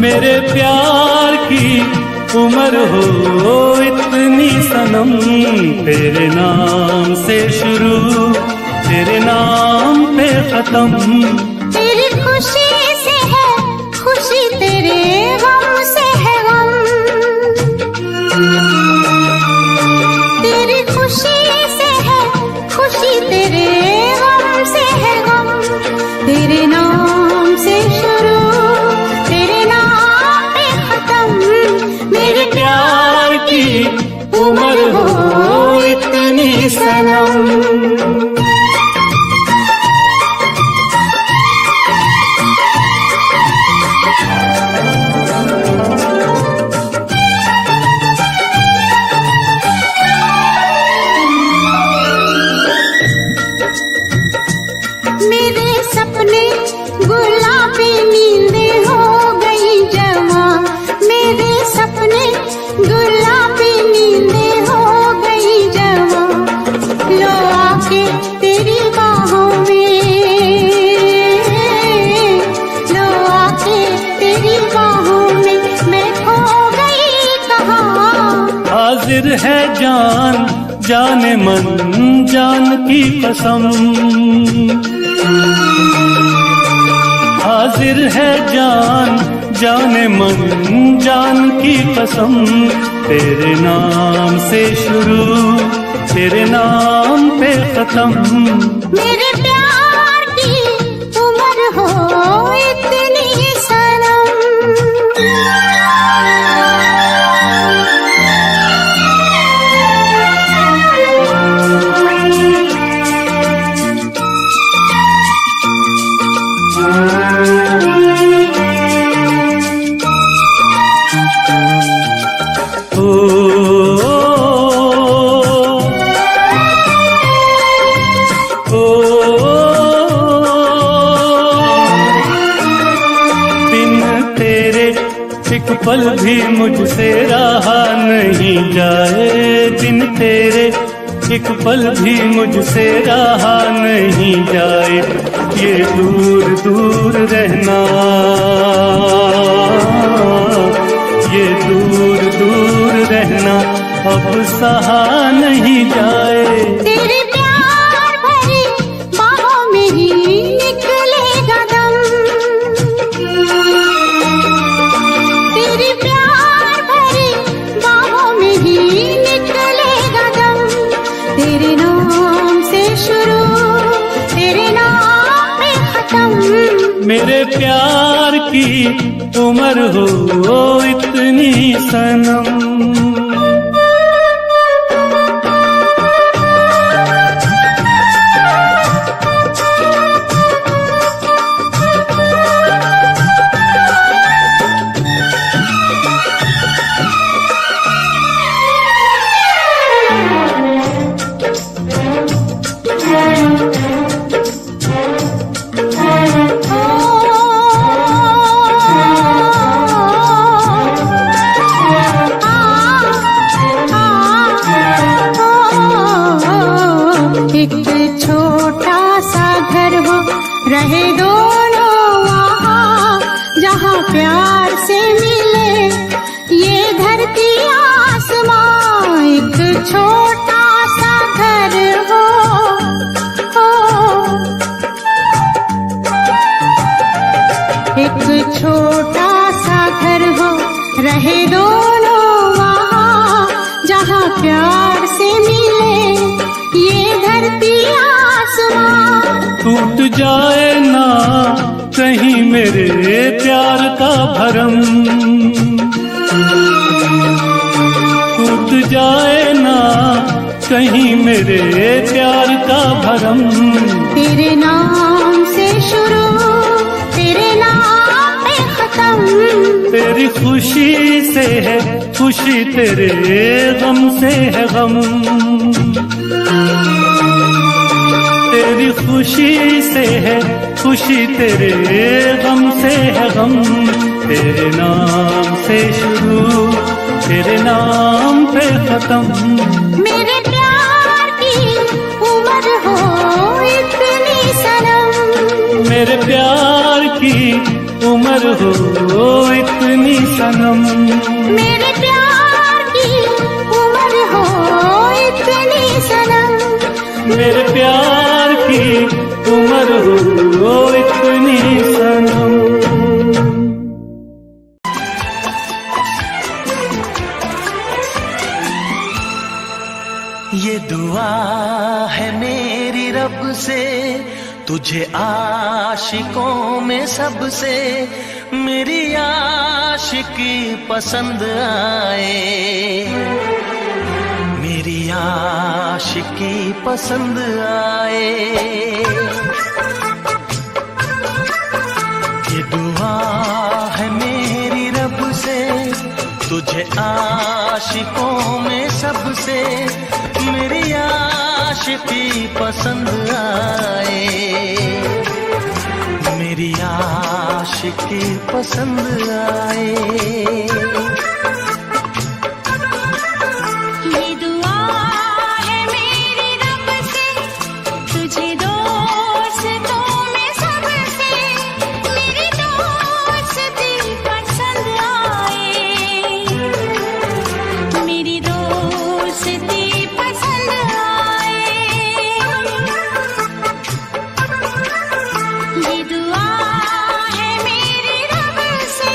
मेरे प्यार की उम्र हो इतनी सनम, तेरे नाम से शुरू तेरे नाम पे खत्म। तेरी खुशी से है खुशी, तेरे गम से है गम। तेरी खुशी से है खुशी, तेरे गम से है गम। तेरे नाम से शुरू तेरे नाम पे खत्म। मेरे प्यार की उम्र हो इतनी सनम। मेरे सपने गुलाबी नींदें हो गई जवां। मेरे सपने गुलाबी नींदें हो गई जवां। लो आके तेरी बाहों में, लो आके तेरी बाहों में, मैं खो गई कहाँ। हाजिर है जान जाने मन जान की कसम, हाजिर है जान जाने मन जान की कसम। तेरे नाम से शुरू तेरे नाम पे खत्म। मेरे प्यार की उम्र हो इतनी सनम। एक पल भी मुझसे रहा नहीं जाए, दिन तेरे एक पल भी मुझसे रहा नहीं जाए। ये दूर दूर रहना, ये दूर दूर रहना अब सहा नहीं जाए। तेरे प्यार भरी बाहों में ही निकलेगा दम। तेरे प्यार भरी बाहों में ही निकलेगा दम। तेरे नाम से शुरू तेरे नाम में खत्म। मेरे प्यार की उम्र हो इतनी सनम। एक छोटा सा घर हो, रहे दोनों वहाँ जहाँ प्यार से मिले ये धरती आसमां। एक छोटा सा घर हो, एक छोटा सा घर हो, रहे दोनों वहाँ जहाँ प्यार से मिले ये धरती आसमां। टूट जाए ना कहीं मेरे प्यार का भरम, टूट जाए ना कहीं मेरे प्यार का भरम। तेरे नाम से शुरू तेरे नाम पे खत्म। तेरी खुशी से है खुशी, तेरे गम से है गम। तेरी खुशी से है खुशी, तेरे गम से है गम। तेरे नाम से शुरू तेरे नाम पे खत्म। मेरे प्यार की उम्र हो इतनी सनम। मेरे प्यार की उम्र हो इतनी सनम। मेरे प्यार की उम्र हो इतनी सनम, मेरे प्यार की उम्र हो इतनी सनम। ये दुआ है मेरी रब से, तुझे आशिकों में सबसे मेरी आशिकी पसंद आए, मेरी आशिकी पसंद आए। ये दुआ है मेरी रब से, तुझे आशिकों में सबसे मेरी आशिकी पसंद आए, मेरी आशिकी पसंद आए। ये दुआ है मेरी रब से, तुझे दोस्तों में सबसे मेरी दोस्ती पसंद आए, मेरी दोस्ती पसंद आए। ये दुआ है मेरी रब से।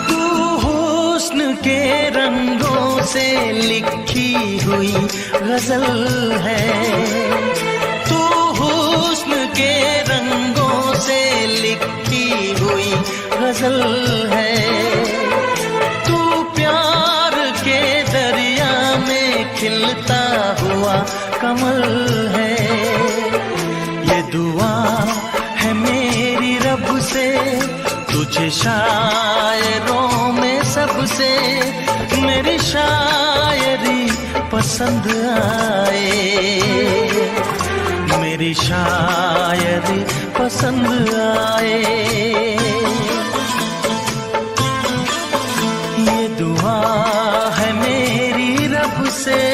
तू हुस्न के रंगों से लिखी हुई गजल है, तू हुस्न के रंगों से लिखी हुई गजल है। तू प्यार के दरिया में खिलता हुआ कमल है। ये दुआ है मेरी रब से, तुझे शायरों में सबसे मेरी शायरी पसंद आए, मेरी शायरी पसंद आए। ये दुआ है मेरी रब से।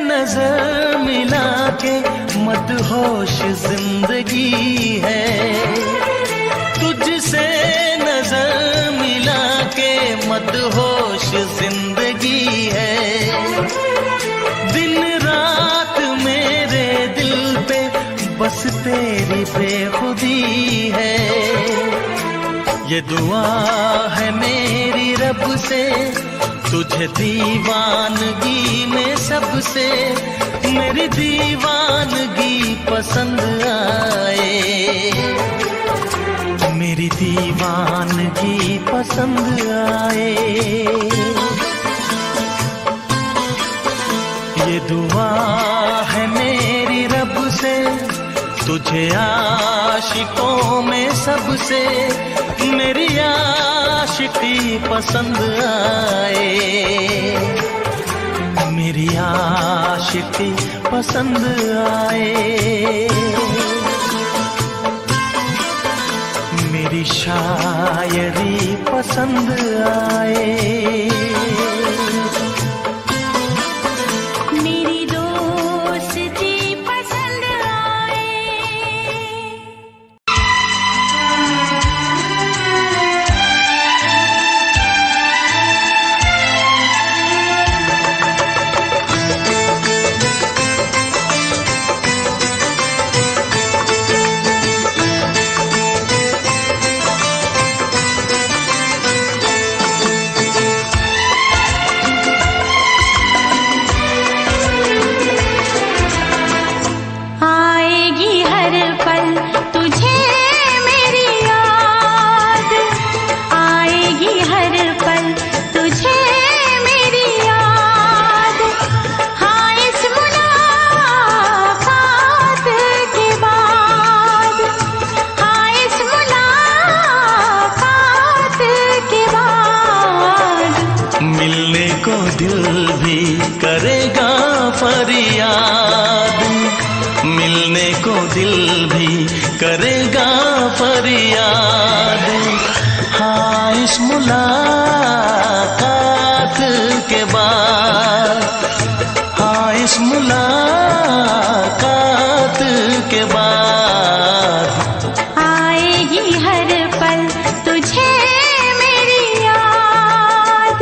नजर मिला के मदहोश जिंदगी है, तुझसे नजर मिला के मदहोश जिंदगी है। दिन रात मेरे दिल पे बस तेरी बेखुदी है। ये दुआ है मेरी रब से, तुझे दीवानगी में सब से मेरी दीवानगी पसंद आए, मेरी दीवानगी पसंद आए। ये दुआ है मेरी रब से, तुझे आशिकों में सबसे मेरी आशिकी पसंद आए, मेरी आशिकी पसंद आए, मेरी शायरी पसंद आए। मेरी दोस्ती पसंद आए। आएगी हर पल तुझे मेरी याद, आएगी हर पल तुझे मेरी याद। हाँ इस मुलाकात के बाद, हाँ इस मुलाकात के बाद मिलने को दिल भी करेगा फरियाद, मिलने को दिल भी करेगा फरियाद। हाँ इस मुलाकात के बाद, हाँ इस मुलाकात के बाद आएगी हर पल तुझे मेरी याद।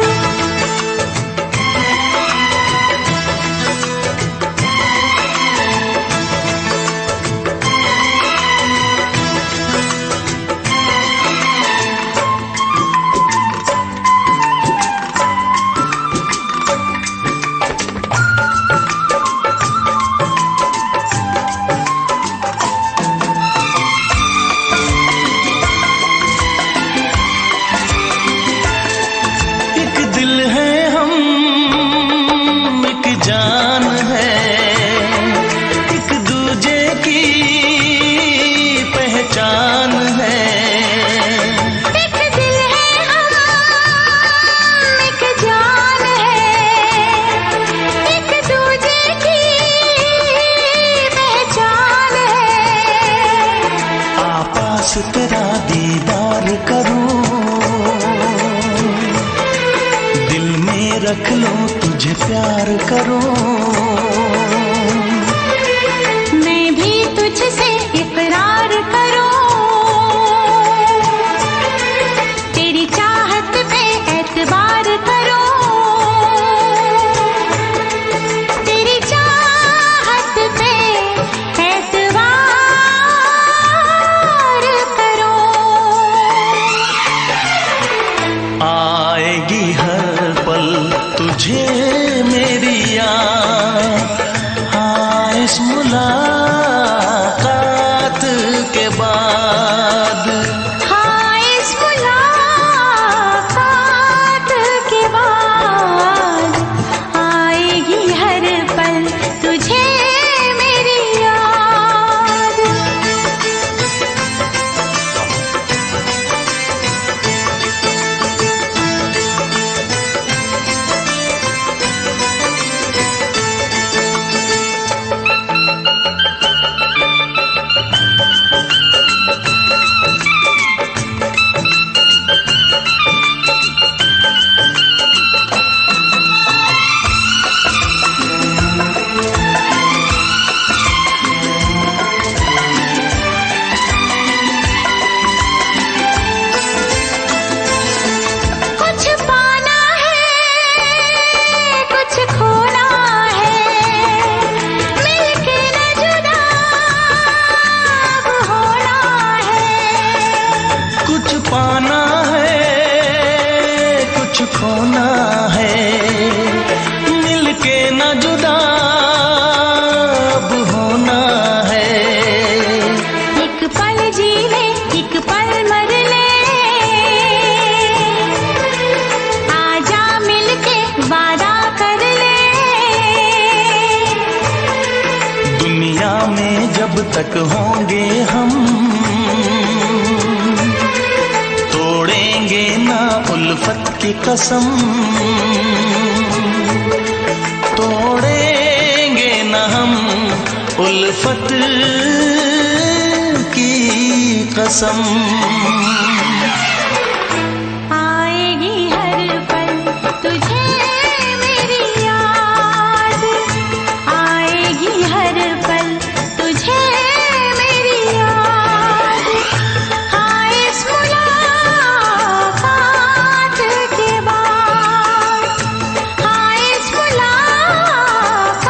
एक दिल है हम, एक जान है, एक दूजे की पहचान है। एक दिल है हम, एक जान है, एक दूजे की पहचान है। आपास तेरा दीदार करूं, दिल में रख लो तुझे प्यार करूं। मैं भी तुझसे इकरार करूं, तेरी चाहत पे एतबार करूं, तेरी चाहत पे एतबार करूं। आएगी हर पल तुझे मेरी याद, जुदा अब होना है। एक पल जीवे एक पल मर ले, आजा मिलके वादा कर ले। दुनिया में जब तक होंगे हम, तोड़ेंगे ना उल्फत की कसम, तोड़ेंगे ना हम उल्फत की कसम। आएगी हर पल तुझे मेरी याद, आएगी हर पल तुझे मेरी याद। हाँ इस मुलाकात के बाद, हाँ इस मुलाकात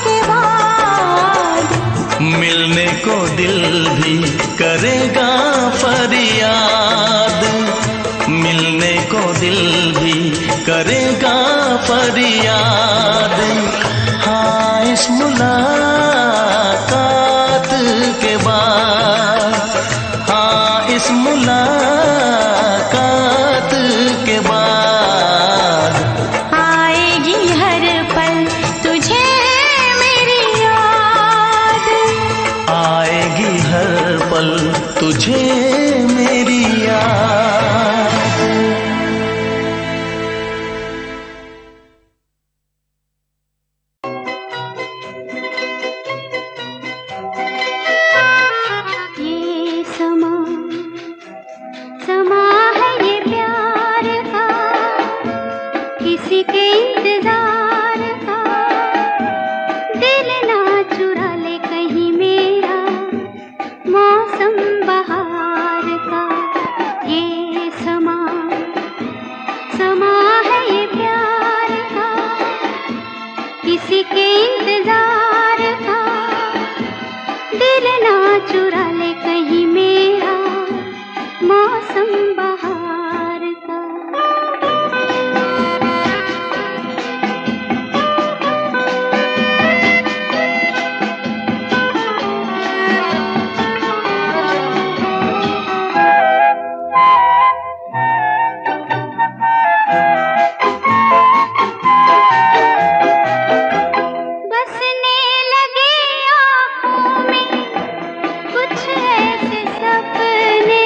के बाद, मिलने को दिल भी करेगा फरियाद, मिलने को दिल भी करेगा फरियाद। हाँ इस मुलाकात के बाद, हाँ इस मुलाकात के बाद, आएगी हर पल तुझे मेरी याद, आएगी हर पल तुझे मेरी याद। ये समा समा है ये प्यार का, किसी के इंतजार का। दिल ना चुरा ले कहीं मेरा मौसम बहार का। ये समा समा है ये प्यार का, किसी के इंतजार का। दिल ना चुरा ले कहीं मेरा मौसम बहार का। बसने लगे आँखों में कुछ ऐसे सपने,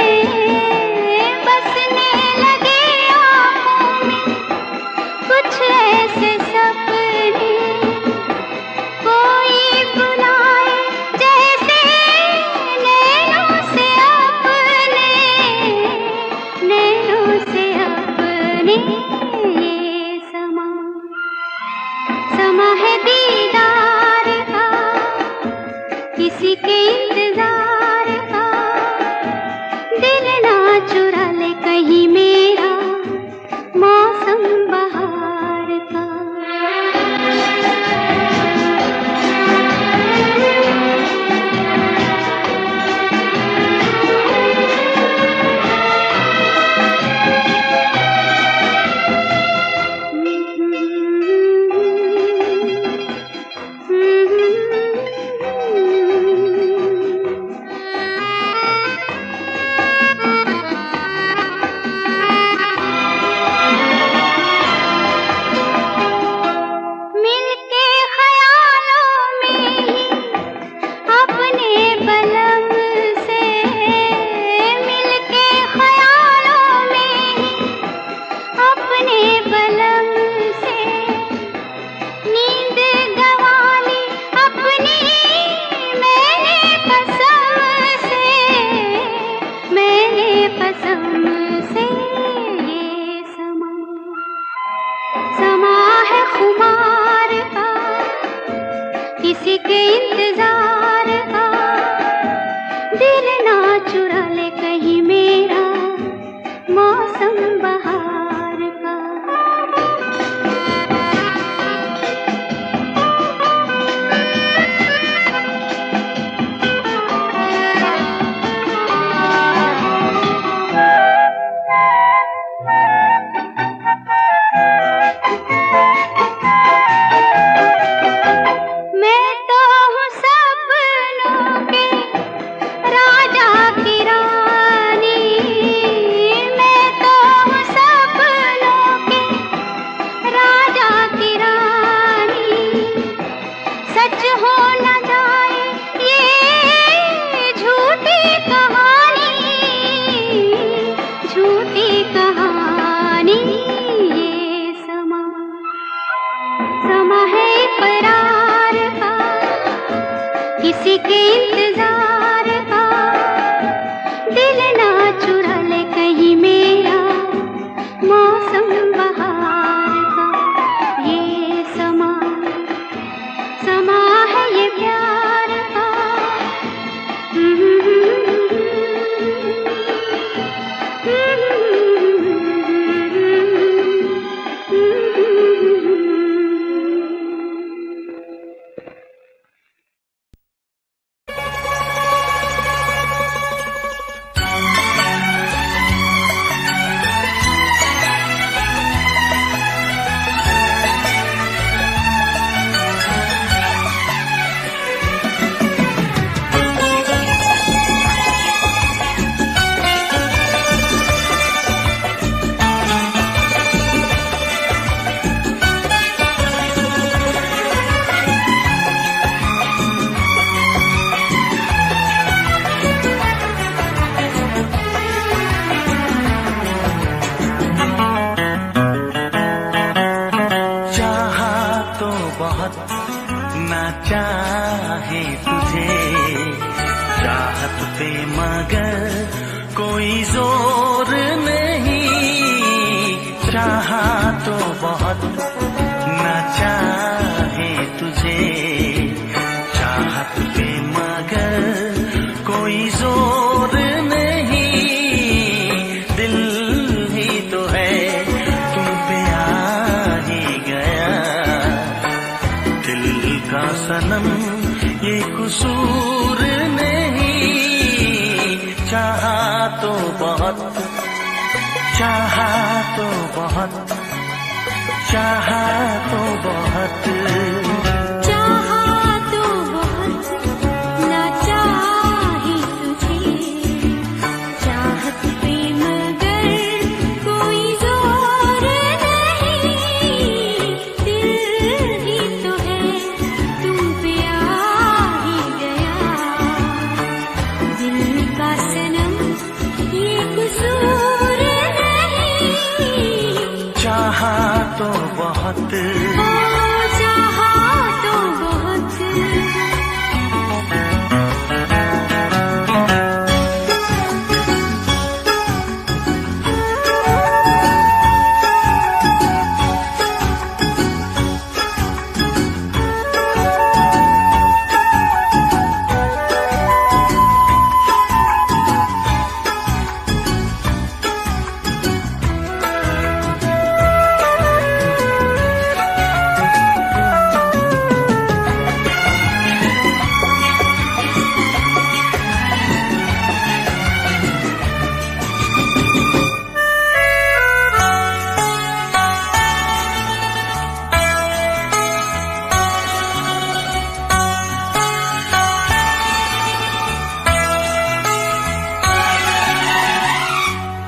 बसने लगे आँखों में कुछ ऐसे सपने। कोई बुलाए जैसे नैनों से अपने, नैनों से अपने। ये समा समा है दीदार का, किसी के इंतजार का। दिल ना चुरा ले कहीं मेरा मौसम बहार का। मिलके ख्यालों में ही अपने बलम से, मिलके ख्यालों में ही अपने बलम से। नींद गंवाली अपनी मैंने कसम से, मैंने कसम से। ये समा समा है खुमार का, किसी के इंतजार का। दिल ना चुरा ले कहीं मेरा मौसम बहार का। बहुत ना चाहे तुझे, चाहत पे मगर कोई जोर नहीं। चाहा तो बहुत ना चाहे तुझे, चाहत पे मगर कोई जोर नहीं। दिल ही तो है तुम पे आ ही गया, दिल का सनम ये कसूर नहीं। चाहा तो बहुत, चाहा तो बहुत, चाहा तो बहुत, चाहा तो बहुत ना चाहे तुझे, चाहत पे मगर कोई जोर नहीं। दिल ही तो है तुम पे आ ही गया, दिल का सनम ये कसूर नहीं। चाहा तो बहुत, चाहा तो बहुत।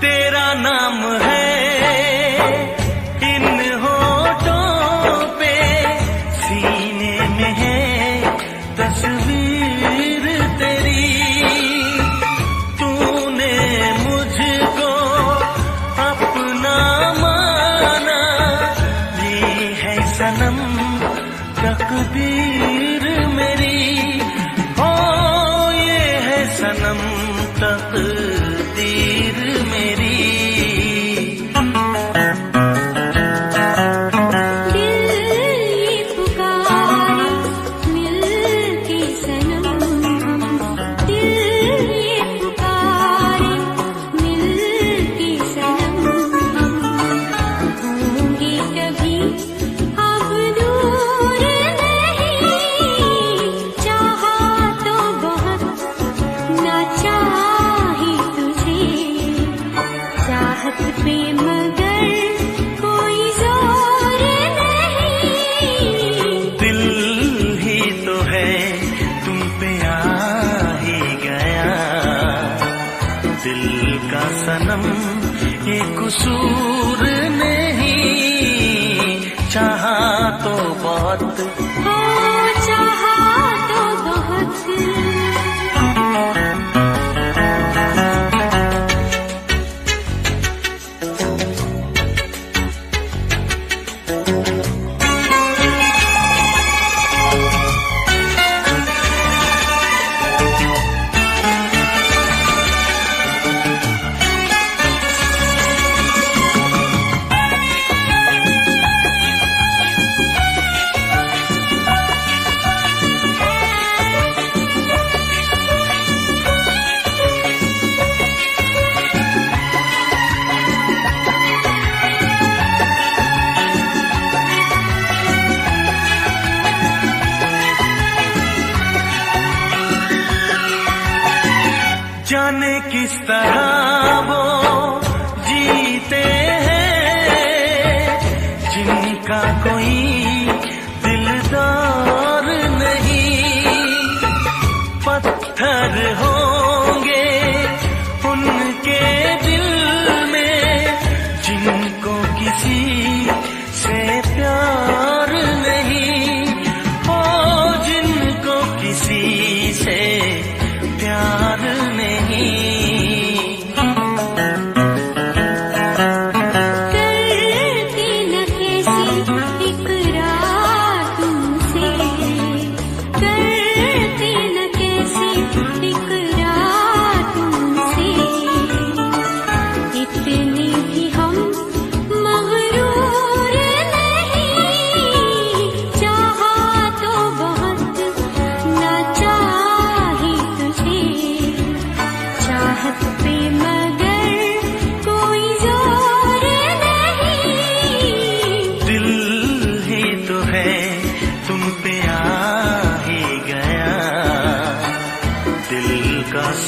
तेरा नाम है इन होठों पे, सीने में है तस्वीर तेरी। तूने मुझको अपना माना, ये है सनम तकदीर मेरी। ओ ये है सनम तकदीर मेरी। दिल ये पुकारे मिलके सनम, दिल ये पुकारे मिलके सनम। होंगे कभी अब दूर नहीं। चाहा तो बहुत ना चाहे तुझे, चाहत पे मगर कोई जोर नहीं। दिल ही तो है तुम पे आ ही गया, दिल का सनम ये कसूर नहीं। चाहा तो बहुत, चाहा तो बहुत। जाने किस तरह वो जीते हैं जिनका कोई दिलदार नहीं। पत्थर होंगे उनके दिल में जिनको किसी से प्यार नहीं। ओ जिनको किसी से प्यार नहीं।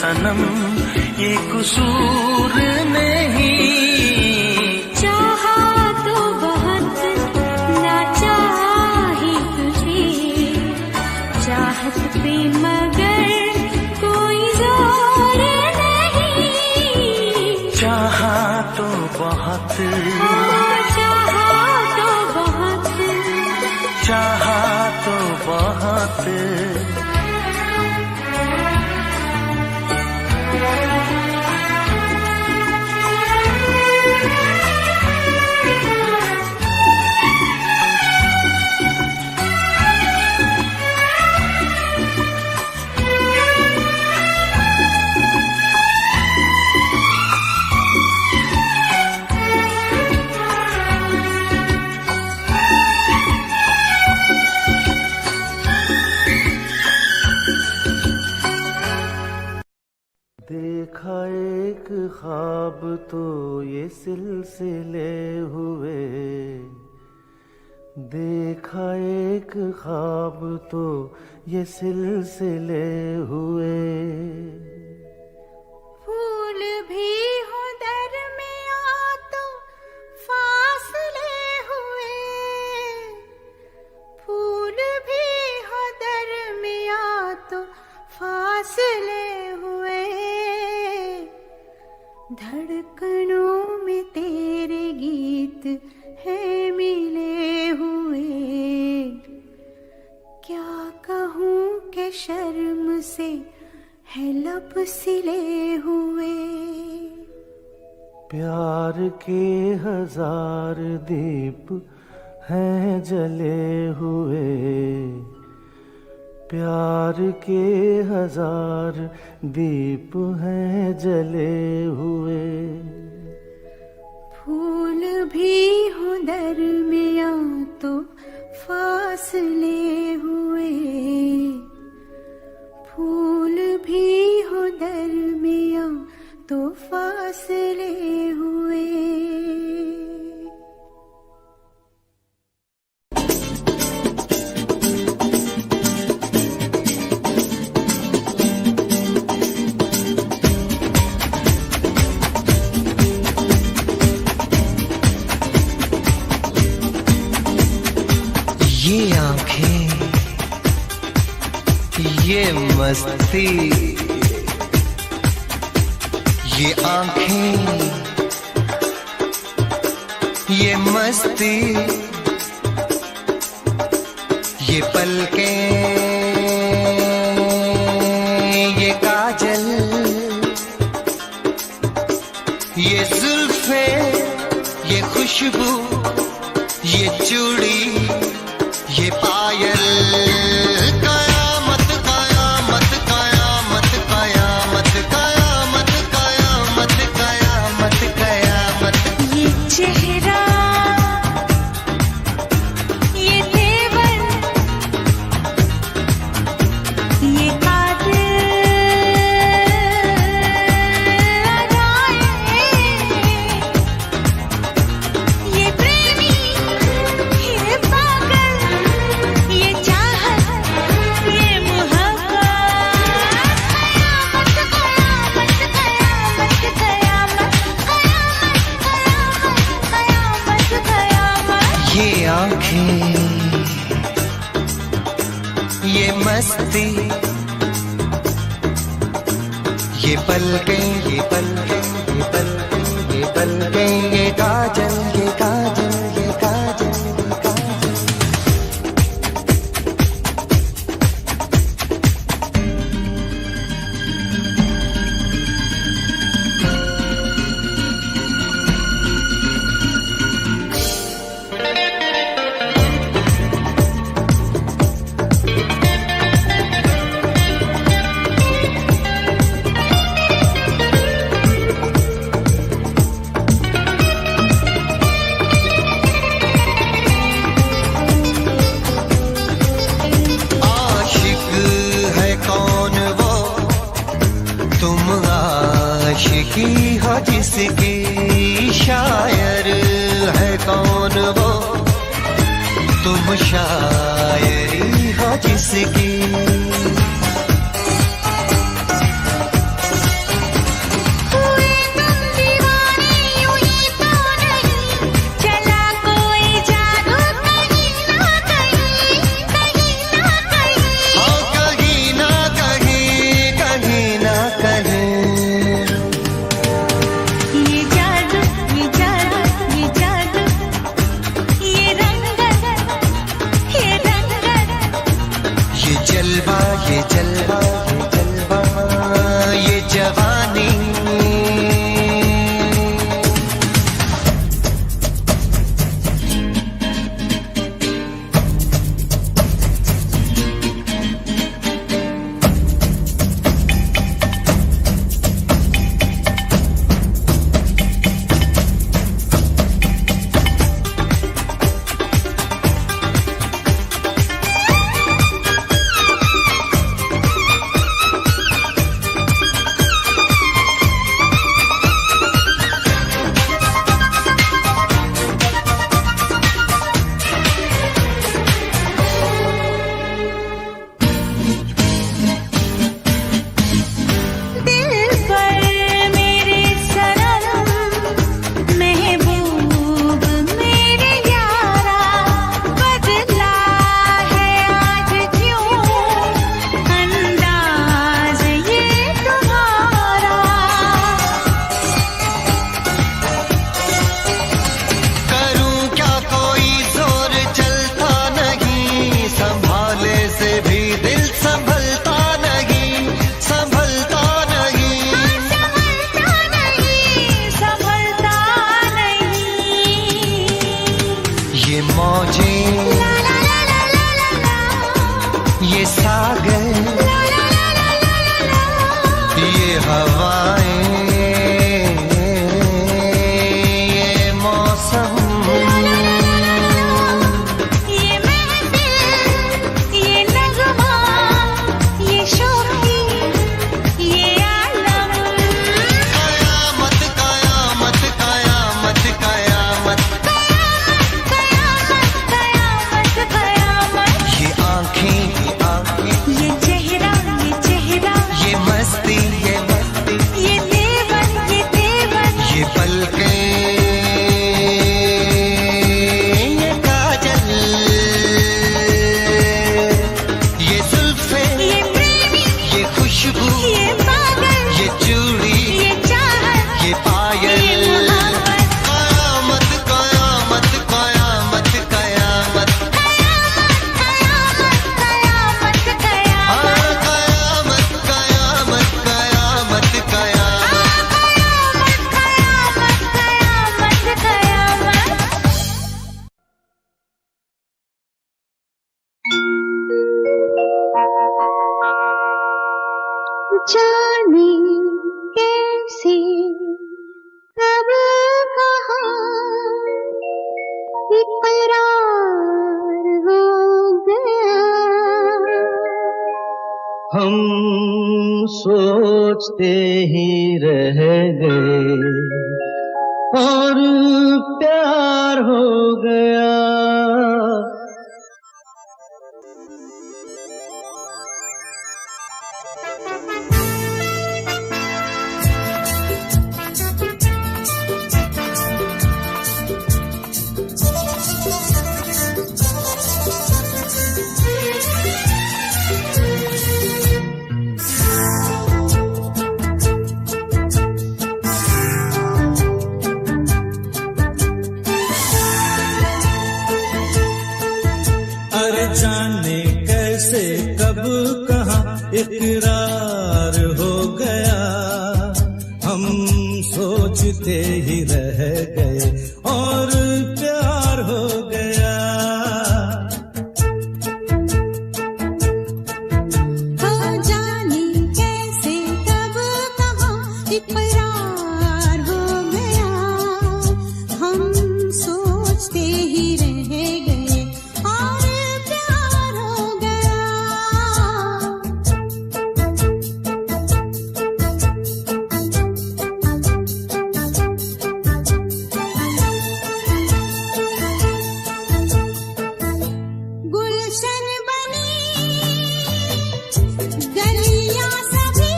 सनम ये कसूर नहीं। चाहा तो बहुत ना चाही तुझे, चाहत पे मगर कोई जोर नहीं। चाहा तो बहुत, चाहा तो बहुत, चाहा तो बहुत। देखा एक ख्वाब तो ये सिलसिले हुए, देखा एक ख्वाब तो ये सिलसिले हुए। फूल भी हो दरमिया तो फासले हुए, फूल भी हो दरमिया तो फासले हुए। धड़कनों में तेरे गीत है मिले हुए। क्या कहूँ कि शर्म से है लब सिले हुए। प्यार के हजार दीप हैं जले हुए, प्यार के हजार दीप हैं जले हुए। फूल भी हो दरमिया तो फासले हुए, फूल भी हो दरमिया तो फासले हुए। ये आंखें, ये मस्ती, ये आंखें, ये मस्ती, ये पलकें, ये काजल, ये जुल्फे, ये खुशबू, ये चूड़ी, ये पायल। कयामत कयामत कयामत कयामत कयामत कयामत कयामत कयामत। ये चेहरा, ये तेवर, ये ये प्रेमी, ये पागल, ये चाहत, ये मोहब्बत। कयामत कयामत कयामत कयामत कयामत कयामत। ये आंखें, ये मस्ती, ये पलकें, ये पलकें, ये पलकें, ये पलकें, ये काजल, ये काजल, ये काजल, ये काजल। आशिकी हो जिसकी, शायर है कौन वो, तुम शायरी हो जिसकी। ये सागर, ये हवाएं, ये मौसम, ये महफिल, ये नगमा, ये शोखी, ये आलम। कयामत कयामत कयामत कयामत कयामत कयामत कयामत। ये आंखें, ये आंखें, ये चेहरा, ये चेहरा, ये मस्ती, ये मस्ती, ये देवन, ये देवन। ये पलकें, ये काजल, ये जुल्फें, ये प्रेमी, ये खुशबू, ये पागल, ये चूड़ी, ये चाहत, ये ये पायल। मोहब्बत। कयामत कयामत कयामत कयामत कयामत कयामत कयामत। कयामत कयामत कयामत कयामत कयामत कयामत। जाने कैसे कब कहाँ इकरार हो गया। हम सोचते ही रह गए और प्यार हो गया। अरे जाने कैसे कब कहाँ इकरार हो गया। हम सोचते ही रह गए और प्यार हो गया। जाने कैसे कब कहाँ इकरार हो गया। हम सोचते ही रह गए और प्यार हो गया। गुलशन बनी गलियां सभी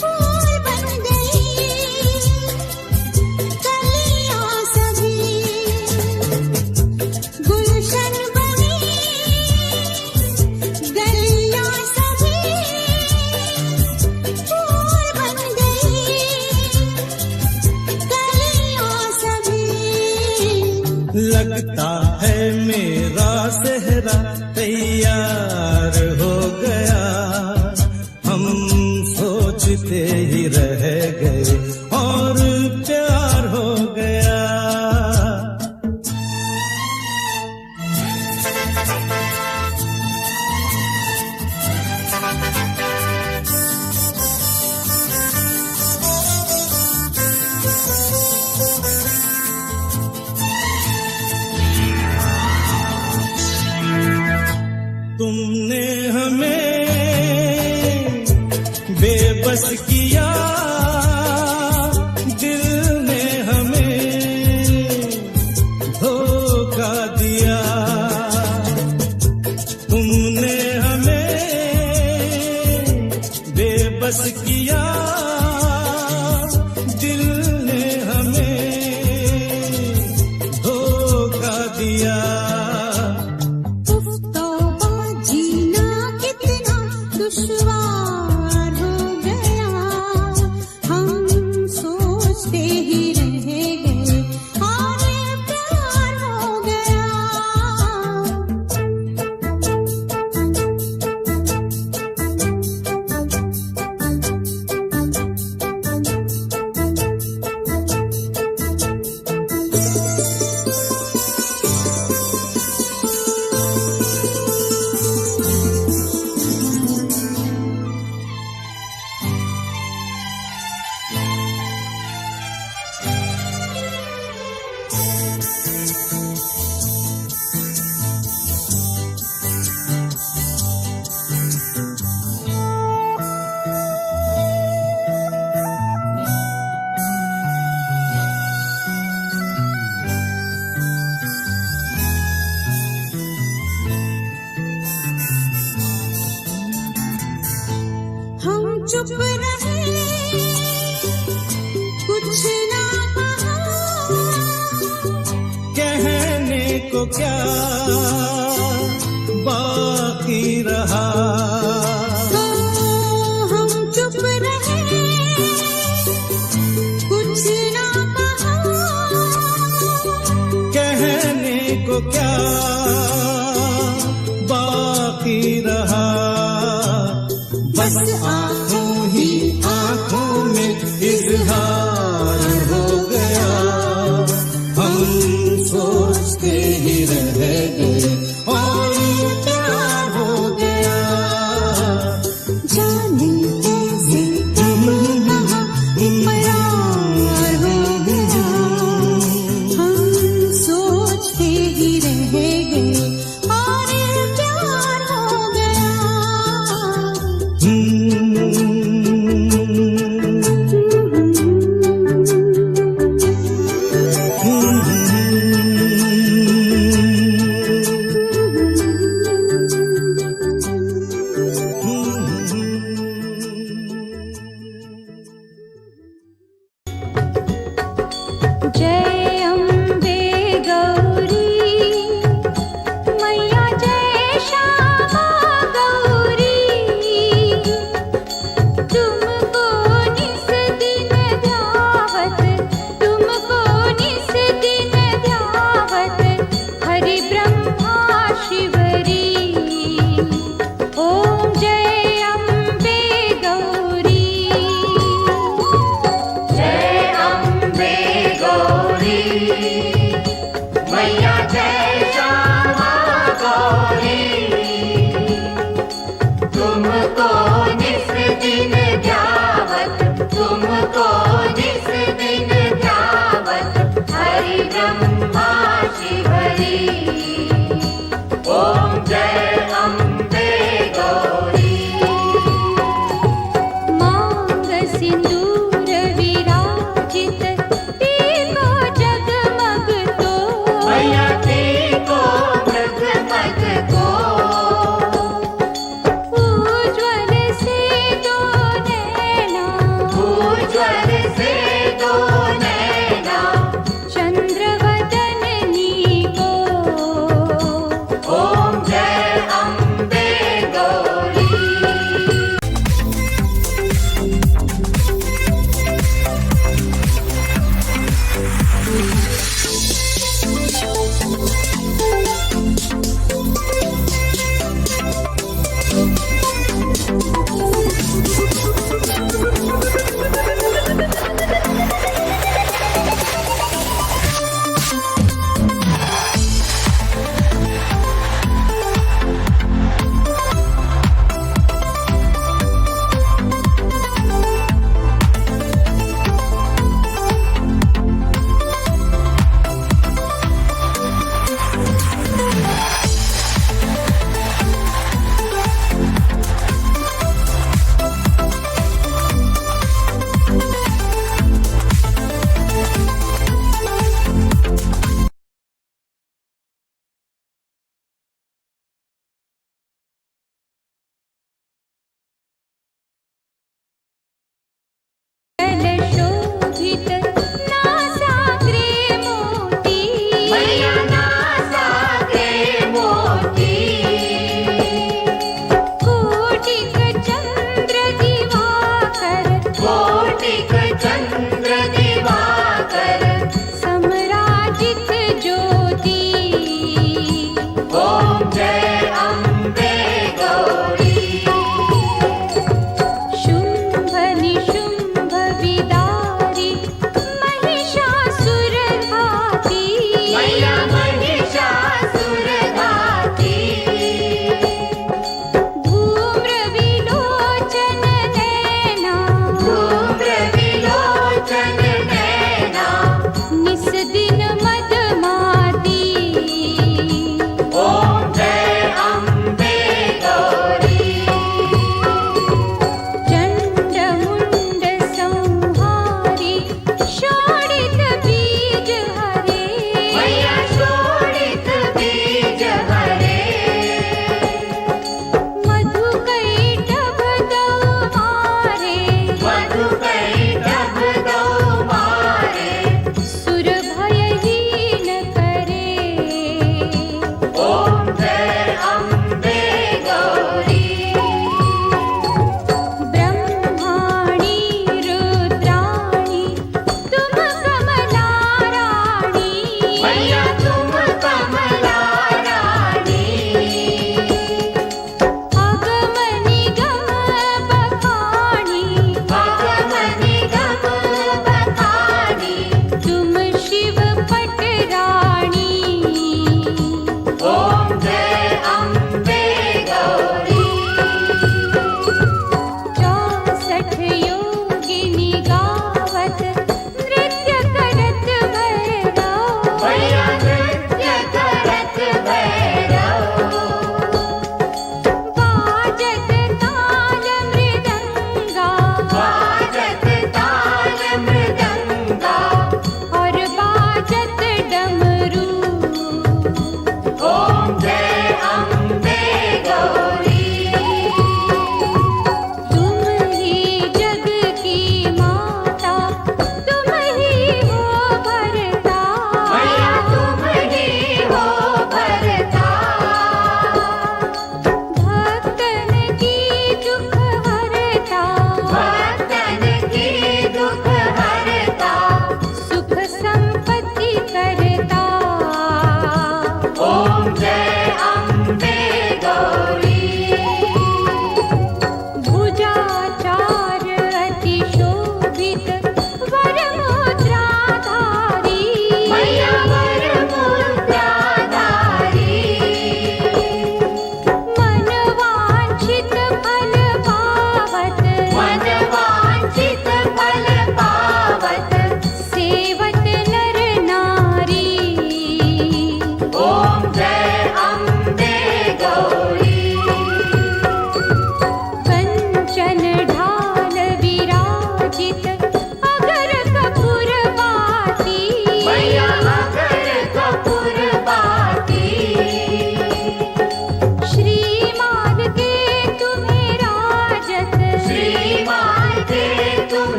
फूल बन गई। गलियां सभी गुलशन बनी गलियां सभी फूल बन गई। गलियां सभी लगता है मेरा सेहरा तैयार हो गया। हम सोचते ही रह गए और प्यार हो गया। तुमने हमें बेबस किया, दिल ने हमें धोखा दिया। तुमने हमें बेबस किया, दिल ने हमें धोखा दिया। तौबा जीना कितना दुश्वार हो गया। हम सोचते ही रह गए और प्यार हो गया। चुप रहे, कुछ ना कहा, कहने को क्या